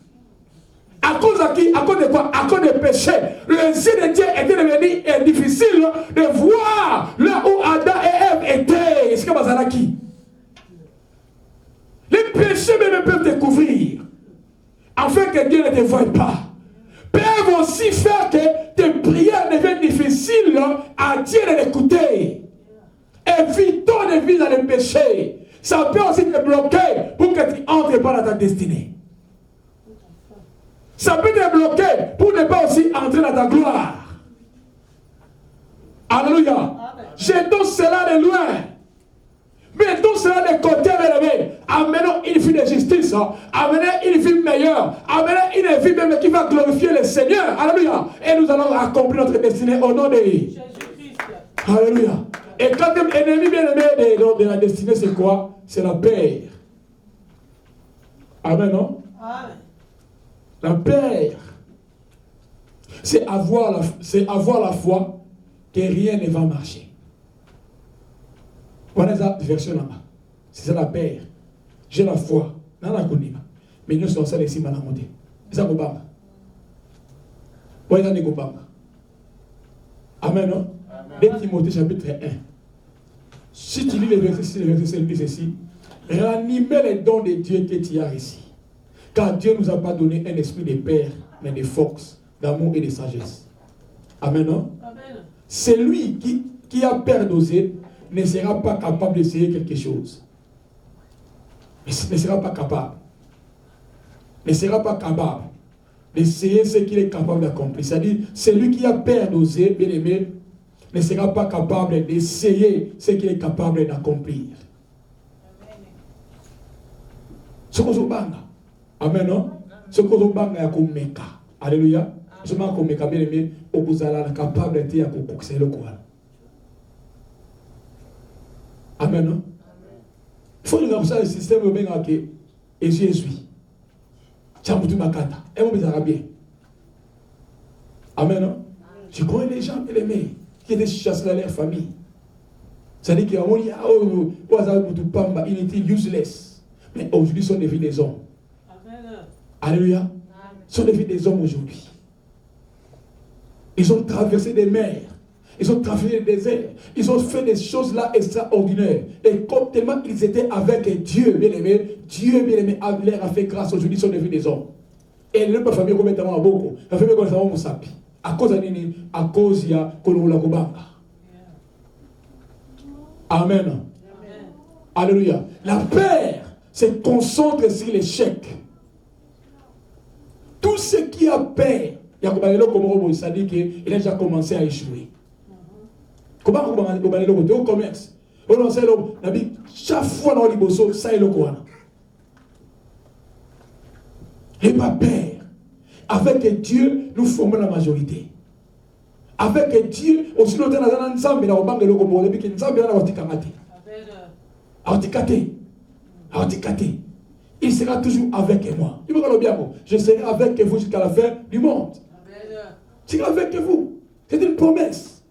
À cause de qui? À cause de quoi? À cause des péchés. Les yeux de Dieu étaient devenus difficiles de voir là où Adam et Ève étaient. Est-ce que vous avez qui? Les péchés même peuvent te couvrir, afin que Dieu ne te voie pas. Peuvent aussi faire que tes prières deviennent difficiles à Dieu de l'écouter. Évitons de vivre dans le péché. Ça peut aussi te bloquer pour que tu entres pas dans ta destinée. Ça peut te bloquer pour ne pas aussi entrer dans ta gloire. Alléluia. Jetons cela de loin. Mettons cela de côté, bien-aimé. Amenons une vie de justice. Amenons une vie meilleure. Amenons une vie même qui va glorifier le Seigneur. Alléluia. Et nous allons accomplir notre destinée au nom de Jésus-Christ. Alléluia. Et quand l'ennemi bien-aimé de la destinée, c'est quoi? C'est la paix. Amen, non? Amen. La paix. C'est avoir la foi que rien ne va marcher. Voilà la version là-bas. C'est ça la paix. J'ai la foi. Mais nous sommes ça ici, madame. C'est ça qu'on parle. Voilà qu'on parle. Amen, non? 2 Timothée chapitre 1. Si tu lis les versets, il dit ceci. Ranimez les dons de Dieu que tu as ici. Car Dieu ne nous a pas donné un esprit de peur, mais de force, d'amour et de sagesse. Amen, non? Amen. C'est lui qui a peur d'oser, ne sera pas capable d'essayer quelque chose. Ne sera pas capable. Ne sera pas capable d'essayer ce qu'il est capable d'accomplir. C'est-à-dire, celui qui a peur d'oser, bien aimé, ne sera pas capable d'essayer ce qu'il est capable d'accomplir. Ce que vous banga. Amen, non? Ce que vous banga ya kumeka. Alléluia. Ce que vous meka, bien aimé, vous allez capable d'être à c'est le quoi. Amen, non? Il faut regarder ça, le système de Bengake et Jésus. Tchamoutou Makata. Et vous me bien. Amen, non? Je connais les gens bien aimés qui étaient chassés dans leur famille. C'est-à-dire qu'il y a ils étaient useless. Mais aujourd'hui, ils sont devenus des hommes. Amen. Alléluia. Ils sont devenus des hommes aujourd'hui. Ils ont traversé des mers. Ils ont traversé des déserts. Ils ont fait des choses là extraordinaires. Et comme tellement ils étaient avec Dieu, bien-aimé, Dieu, bien-aimé, leur a fait grâce. Aujourd'hui, ils sont devenus des hommes. Et le famille complètement à beaucoup. La famille complètement à sapi. À cause de nini, à cause il y a Kolula Kobanga. Amen. Alléluia. La peur se concentre sur l'échec. Tout ce qui a peur, il y a ça dit qu'il a déjà commencé à échouer. Comment on va aller au commerce? Chaque fois dans les bossos, ça est le quoi. Et pas peur. Avec Dieu, nous formons la majorité. Avec Dieu, aussi nous sommes ensemble, mais nous sommes ensemble, et nous sommes ensemble. Il sera toujours avec moi. Je serai avec vous jusqu'à la fin du monde. Je serai avec vous. C'est une promesse.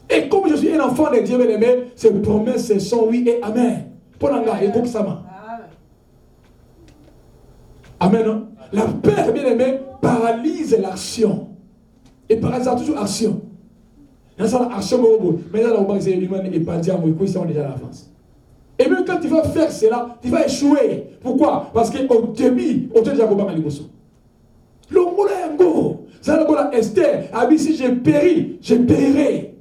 Et comme je suis un enfant de Dieu bien-aimé, ces promesses sont oui et amen. Amen. La peur, bien-aimé, paralyse l'action. Et paralyse toujours l'action. Mais là, on va déjà l'avance. Et même quand tu vas faire cela, tu vas échouer. Pourquoi? Parce qu'au début, on te dit à l'Ibosso. Le mot est un go. Esther a dit si je péris, je périrai.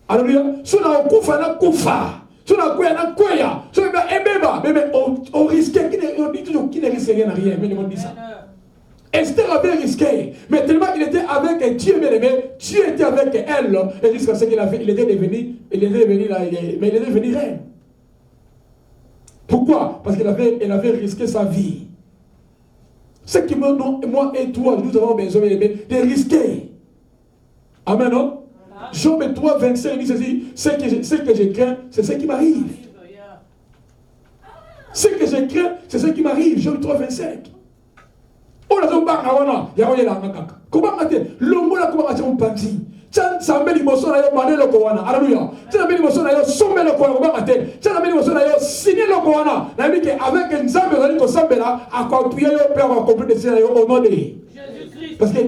Alléluia. Si on a un koufa, on a koufa. Si on a un koya, si on a un bébé, mais on risquait, on dit toujours qu'il ne risque rien à rien. Mais on dit ça. Esther avait risqué, mais tellement il était avec Dieu, bien-aimé, Dieu était avec elle, et jusqu'à ce qu'il avait, il était devenu reine. Pourquoi? Parce qu'elle avait risqué sa vie. Ce qui moi et toi, nous avons besoin de risquer. Amen, non? Job 3, 25 dit ceci, ce que je crains, c'est ce qui m'arrive. Ce que je crains, c'est ce qui m'arrive. Job 3, 25. Comment le mot là comment on panti tchan sambeli moso na yo manelo ko wana alléluia tchan sambeli moso na yo sombelo ko wana tchan sambeli moso na yo signer le ko wana na miki avec nzambe zali ko sambela akopuye yo pe akompléter ça yo au nom de Jésus-Christ parce que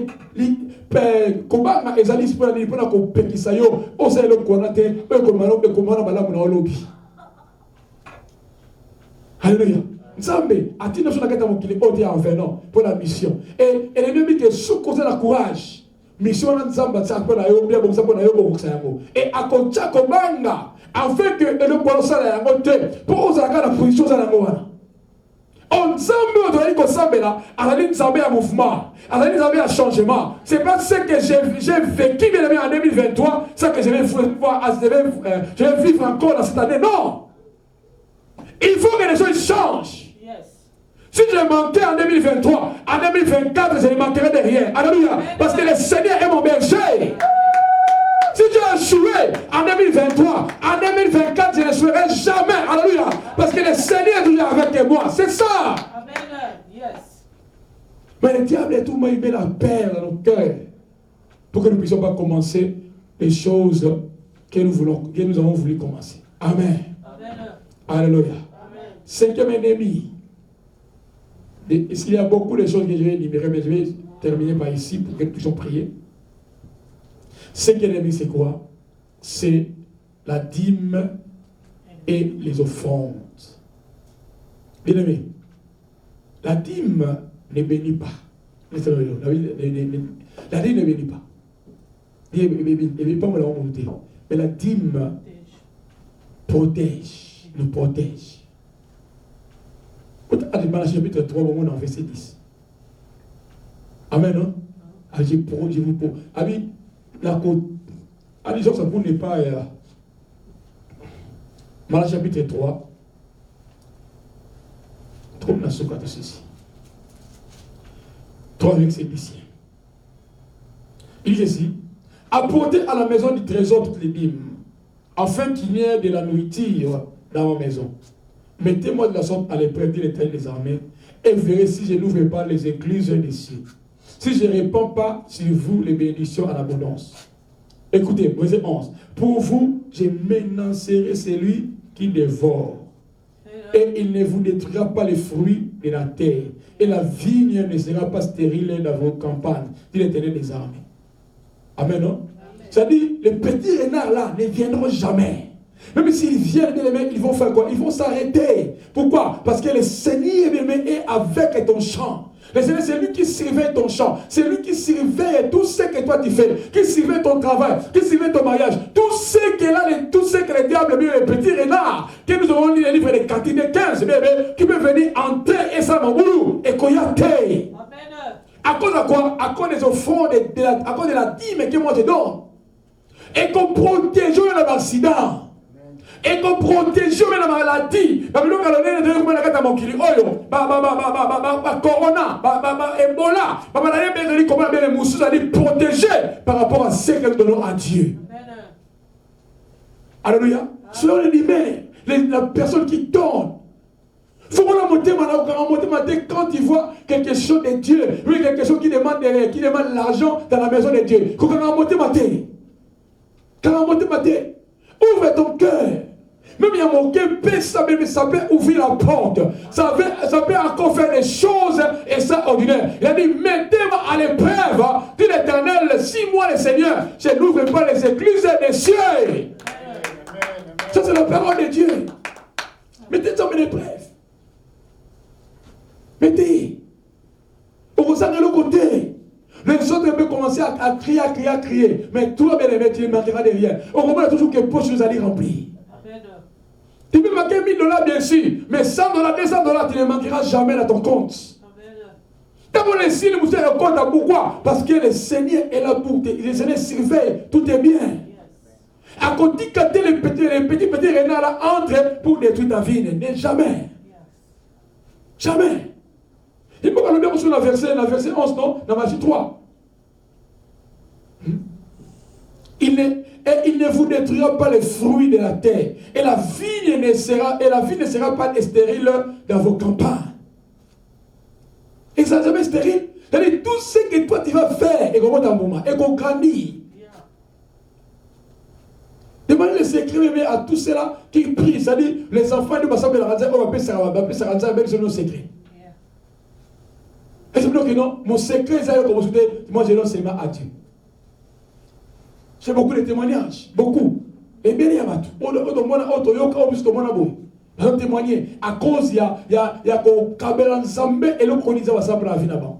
comment na ezali pour na ko pekisa yo o ça le ko wana te ko malo ko mana bala na olobi alléluia. Nzambe atina so nakata mokili odi en venant pour la mission et l'ennemi que sous cause la courage mission na nzamba tsa ko na yo bien bon ça ko na yo bon ça yango et akoncha komanga afin que le bonsa la yango te pour oza la position za yango wana on nzambe odori ko sambela azali nzambe ya mouvement azali nzambe ya changement c'est pas ce que j'ai vécu bien en 2023 ça que je vais vivre encore dans cette année non il faut que les choses changent. Si je manquais en 2023, en 2024, je ne manquerai de rien. Alléluia. Parce que le Seigneur est mon berger. Si j'ai échoué en 2023, en 2024, je ne serai jamais. Alléluia. Parce que le Seigneur est toujours avec moi. C'est ça. Amen. Yes. Mais le diable est tout le monde, il met la paix dans nos cœurs. Pour que nous ne puissions pas commencer les choses que nous avons voulu commencer. Amen. Amen. Alléluia. Amen. Cinquième ennemi. Il y a beaucoup de choses que je vais énumérer, mais je vais terminer par ici pour que nous puissions prier. Cinquième ennemi, c'est quoi? C'est la dîme et les offrandes. Bien aimé, la dîme ne bénit pas. La dîme ne bénit pas. Mais la dîme protège, nous protège. Dans le chapitre 3, on est en verset 10. Amen, non? Je vous pose. Ami, la côte. Allez, ça pour ne pas. Dans le chapitre 3, trouve la souka de ceci. 3 verset 10. Il dit ici, apportez à la maison du trésor toutes les dîmes, afin qu'il y ait de la nourriture dans ma maison. Mettez-moi de la sorte à l'épreuve, dit l'Éternel des armées, et verrez si je n'ouvre pas les écluses des cieux. Si je ne répands pas sur vous les bénédictions en abondance. Écoutez, verset 11. Pour vous, je menacierai celui qui dévore. Et il ne vous détruira pas les fruits de la terre. Et la vigne ne sera pas stérile dans vos campagnes, dit l'Éternel des armées. Amen, non? C'est-à-dire, les petits renards là ne viendront jamais. Même s'ils viennent, ils vont faire quoi? Ils vont s'arrêter. Pourquoi? Parce que le Seigneur est avec ton champ. Le Seigneur, c'est lui qui surveille ton champ. C'est lui qui surveille tout ce que toi tu fais. Qui surveille ton travail. Qui surveille ton mariage. Tout ce que le diable, les petits renards, que nous avons lu le livre de Catine 15, qui peut venir entrer et ça m'a voulu. Et qu'on y a été. À cause de quoi? À cause des offrandes, à cause de la dîme que moi je donne. Et qu'on protège un accident. Et qu'on protège la maladie. Corona, Ebola, protégé par rapport à ce que nous donnons à Dieu. Alléluia. Selon les limites, la personne qui donne. Il faut qu'on monter quand il voit quelque chose de Dieu, oui, quelque chose qui demande l'argent dans la maison de Dieu. Il faut qu'on monte maté. Ouvre ton cœur. Même il y a mon cœur, ça peut ouvrir la porte. Ça peut encore faire des choses extraordinaires. Il a dit, mettez-moi à l'épreuve, dit l'Éternel, 6 mois le Seigneur, je n'ouvre pas les écluses des cieux. Ça c'est la parole de Dieu. Mettez ça à l'épreuve. Mettez. Vous allez de l'autre côté. Les autres peuvent commencer à crier. Mais toi, bien aimé, tu ne manqueras de rien. Au moment où toujours que poche nous allons remplir. Tu peux manquer $1000, bien sûr. Mais $100, $200, tu ne manqueras jamais dans ton compte. D'abord, les signes, vous savez le compte. Pourquoi? Parce que le Seigneur est là pour te. Le Seigneur surveille. Tout est bien. À côté, quand les petits renards là entrent pour détruire ta vie, jamais. Jamais. Il faut qu'on le mette sur la verset 11, non? Dans Matthieu 3. Il ne vous détruira pas les fruits de la terre. Et la vigne ne sera pas stérile dans vos campagnes. Et ça ne sera jamais stérile. C'est-à-dire tout ce que toi tu vas faire et qu'on moment et qu'on grandit. Demandez le secret à tous ceux-là qui prient. C'est-à-dire les enfants de Bassam de la Ranza, on va appeler ça avec ce nom secret. Et c'est pour que non, mon secret, moi je donne seulement à Dieu. J'ai beaucoup de témoignages, beaucoup. Et bien, il y a tout. Témoigner à cause il y a Kabel Nzambe et le Konisa va s'appeler la vie là-bas.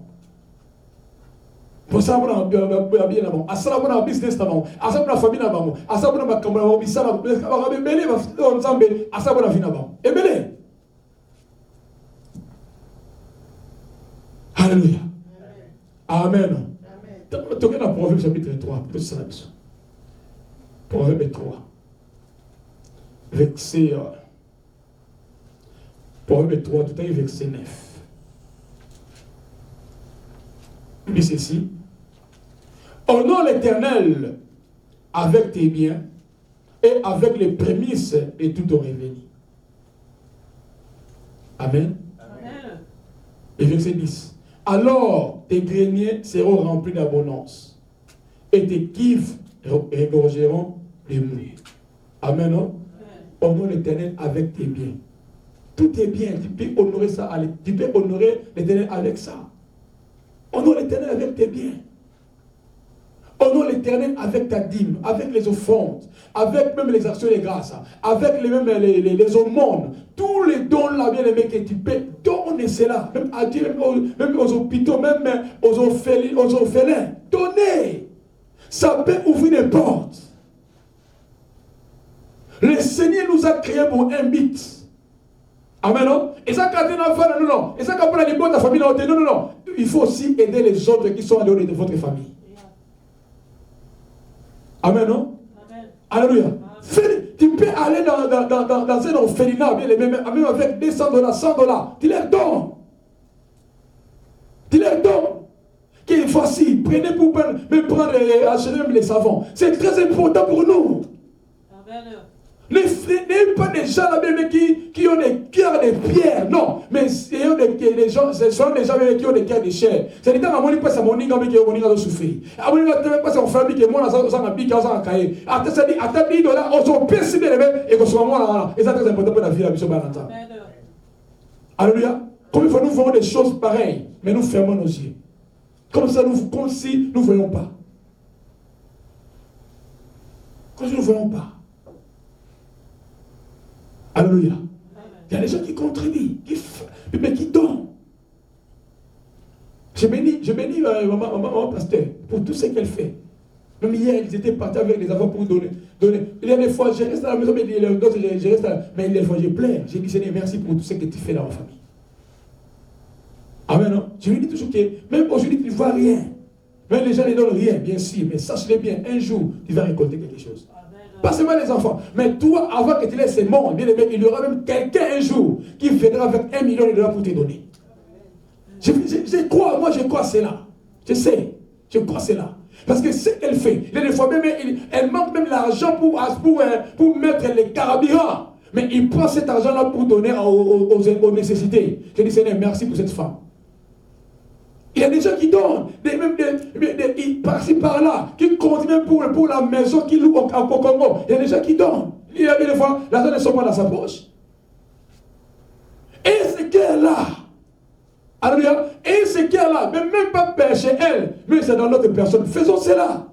Pour ça, on a bien là-bas. À ça, on a business là-bas. À ça, on a famille là-bas. À ça, on a caméra là-bas. À ça, on a vie là-bas. Et bien, alléluia. Amen. Tu regardes Proverbe chapitre 3. Proverbe 3. Verset. Proverbe 3, tout à fait, verset 9. Il dit ceci. Honore l'Éternel avec tes biens et avec les prémices de tout ton revenu. Amen. Amen. Et verset 10. Alors tes greniers seront remplis d'abondance et tes cuves regorgeront de moules. Amen. Non? Honore l'Éternel avec tes biens. Tout est bien. Tu peux honorer ça. Tu peux honorer l'Éternel avec ça. Honore l'Éternel avec tes biens. Honore l'Éternel avec ta dîme, avec les offrandes, avec même les actions de grâce, avec les aumônes, tous les dons là, bien aimés que tu peux donner cela, même à Dieu, même aux hôpitaux, même aux orphelins. Donnez. Ça peut ouvrir des portes. Le Seigneur nous a créés pour un but. Amen, non? Et ça, quand tu n'as non. Et ça, quand tu as les bonnes de ta famille, non. Il faut aussi aider les autres qui sont en dehors de votre famille. Amen, non? Amen. Alléluia. Tu peux aller dans un orphelinat, même avec $200, $100. Tu les donnes. Qu'il faut aussi, prenez pour même prendre et acheter même les savons. C'est très important pour nous. Amen. N'ayez pas des gens là-bas qui ont des cœurs de pierre, non, mais ce sont des gens qui ont des cœurs de chair. C'est-à-dire que mon pas mon ninga qui ont souffert. Mon ninga pas son frère qui moi dans un bic dans un cahier. C'est-à-dire à ta vie là, on se percebe et qu'on soit moi là. Et ça c'est très important pour la vie la mission balanta. Alléluia. Combien de fois nous voyons des choses pareilles, mais nous fermons nos yeux. Comme si nous ne voyons pas. Comme si nous ne voyons pas. Alléluia. Il y a des gens qui contribuent, mais qui donnent. Je bénis maman pasteur pour tout ce qu'elle fait. Même hier, ils étaient partis avec les enfants pour donner. Il y a des fois, je reste à la maison, mais il y a d'autres, je reste à la... Mais il y a des fois, je pleure. J'ai dit, Seigneur, merci pour tout ce que tu fais dans ma famille. Amen. Non? Je lui dis toujours que, même aujourd'hui, tu ne vois rien. Même les gens ne donnent rien, bien sûr. Mais sache-le bien, un jour, tu vas récolter quelque chose. Pas seulement les enfants. Mais toi, avant que tu laisses ce monde, bien aimé, il y aura même quelqu'un un jour qui viendra avec $1 million pour te donner. Je crois, moi je crois cela. Je sais, je crois cela. Parce que ce qu'elle fait, des fois même, elle manque même l'argent pour mettre les carburants. Mais il prend cet argent-là pour donner aux nécessités. Je dis, Seigneur, merci pour cette femme. Il y a des gens qui donnent, par-ci par-là, qui comptent même pour la maison qu'ils louent au Congo. Il y a des gens qui donnent. Il y a des fois, l'argent ne sort pas dans sa poche. Et ce qu'elle a, alléluia, et ce qu'elle a, même pas chez elle, mais c'est dans l'autre personne. Faisons cela.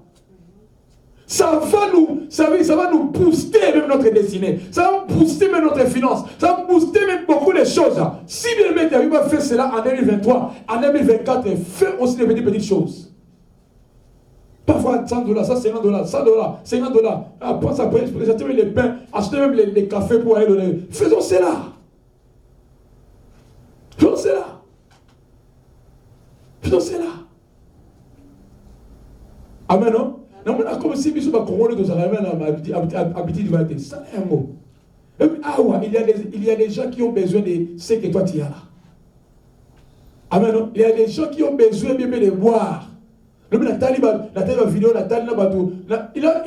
Ça va nous booster même notre destinée. Ça va booster même notre finance. Ça va booster même beaucoup de choses. Si bien le mec arrive à faire cela en 2023, en 2024, fais aussi des petites choses. Parfois $100, ça $50, $100, $50. Après ça, acheter même les pains, acheter même les cafés pour aller donner. Faisons cela. Faisons cela. Faisons cela. Amen, non? Non, mais comme si nous sommes congolais, nous avons habité du matin. Ça est un mot. Il y a des gens qui ont besoin de ce que toi tu as là. Amen. Non? Il y a des gens qui ont besoin bien de boire. Il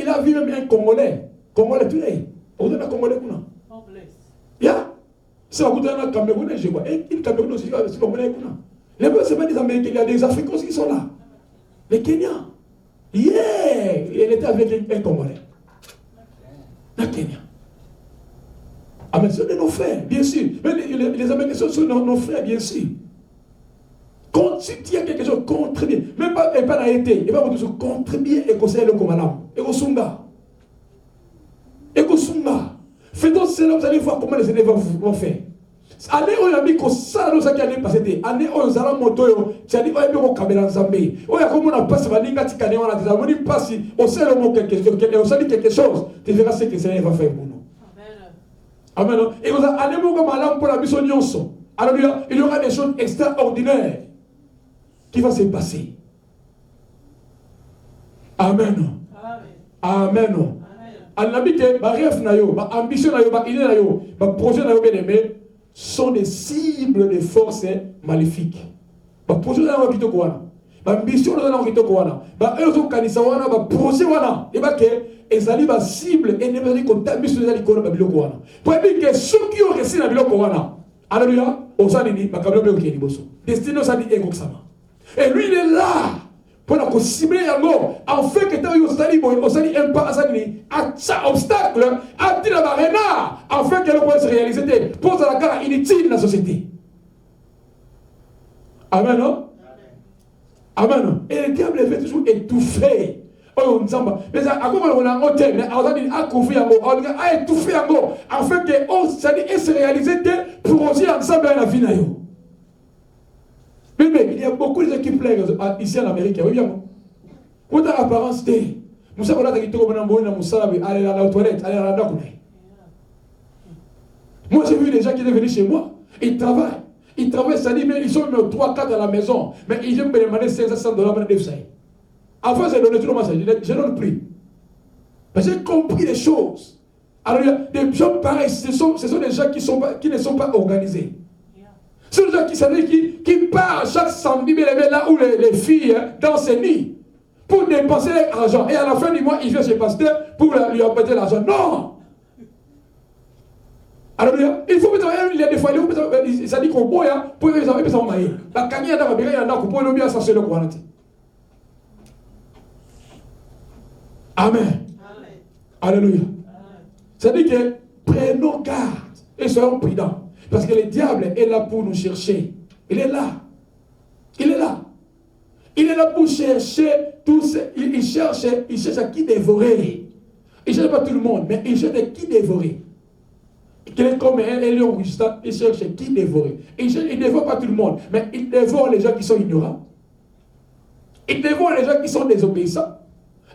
a vu même un Congolais. Congolais, tu es. On est un Congolais. Ya. C'est un Camerounais, je vois. Et il Camerounais aussi, c'est Congolais. Les gens, ce n'est pas des Américains, il y a des Africains qui sont là. Les Kenyans. Yeah! Elle était avec un Congolais. La Kenya. Ah, mais ce sont nos frères, bien sûr. Mais les Américains sont nos frères, bien sûr. Quand tu as quelque chose, contribue. Même pas n'a été. Il va vous dire contribuer et conseiller le commandant. Et au Sunga. Et au Sunga. Faites-donc cela, vous allez voir comment les élèves vont faire. Année où il a mis que ça, nous avons dit passé. Année où nous avons moto, tu as dit oh il y a un caméra Zambé. Oh il y a comme on a passé, on a dit qu'on a dit on dit passe, on sait le mot quelque chose, on sait quelque chose. Tu verras ce que le Seigneur va faire pour nous. Amen. Amen. Et vous avez année où comme Allah pour la mission Nyonso. Alors il y aura des choses extraordinaires qui vont se passer. Amen. Amen. Allah dit que ma rêve na yo, ma ambition na yo, ma idée na yo, ma projet na yo bien aimé. Sont des cibles de forces maléfiques. Ma projet na yo kito kwana. Ma mission na yo kito kwana. Ba ezo kanisa wana ba projet wana. Et ba ke ezali ba cible et ne ba ko ta mission ezali ko na biloko wana. Pour dire que ceux qui ont réussi na biloko wana. Alléluia. Osani ni ba kabelo be okeni boso. Destiné osani ego sama. Et lui il est là. Pour nous cibler yango, en fait que tu as eu un obstacle, à dire la barena, en fait qu'elle puisse se réaliser, pose la garde inutile dans la société. Amen, non? Amen. Et le diable veut toujours étouffer. Oh, mais à quoi on a un hôtel, on a dit à couvrir yango, on a étouffé yango, en fait que se réaliser pour aussi ensemble la vie na yo. Mais il y a beaucoup de gens qui plaisent ici en Amérique. Oui, bien. Pour ta apparence, nous savons que tu as aller à la toilette, aller à la docune. Moi, j'ai vu des gens qui sont venus chez moi. Ils travaillent. Ils travaillent, ça dit, mais ils sont même 3-4 à la maison. Mais ils viennent me demander $500 pour les défis. Avant, j'ai donné tout le monde, je donne plus. Parce que j'ai compris les choses. Alors, des gens pareils, ce sont des gens qui ne sont pas organisés. C'est des gens qui partent chaque samedi là où les filles dansent nuit pour dépenser l'argent. Et à la fin du mois, ils viennent chez le pasteur pour lui apporter l'argent. Non! Alors, il faut mettre, il y a des fois, ça dit qu'on boit, pour les avoir, ça va mailler. La cagnie, il y a des gens qui peuvent bien s'assurer le courant. Amen. Alléluia. Ça dit que prenons garde et soyons prudents. Parce que le diable est là pour nous chercher Il est là. Il est là. Il est là pour chercher tous. Il cherche à qui dévorer. Il ne cherche pas tout le monde, mais il cherche à qui dévorer. Il est comme un lion rugissant, il cherche à qui dévorer. Il ne dévore pas tout le monde, mais il dévore les gens qui sont ignorants. Il dévore les gens qui sont désobéissants.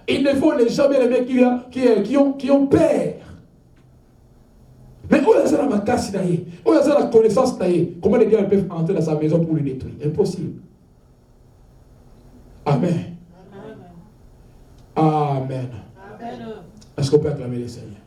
Il dévore les gens bien aimés qui ont peur. Mais où est-ce que la casse d'ailleurs? Où est-ce que la connaissance d'ailleurs? Comment les gens peuvent entrer dans sa maison pour le détruire? Impossible. Amen. Amen. Amen. Est-ce qu'on peut acclamer le Seigneur?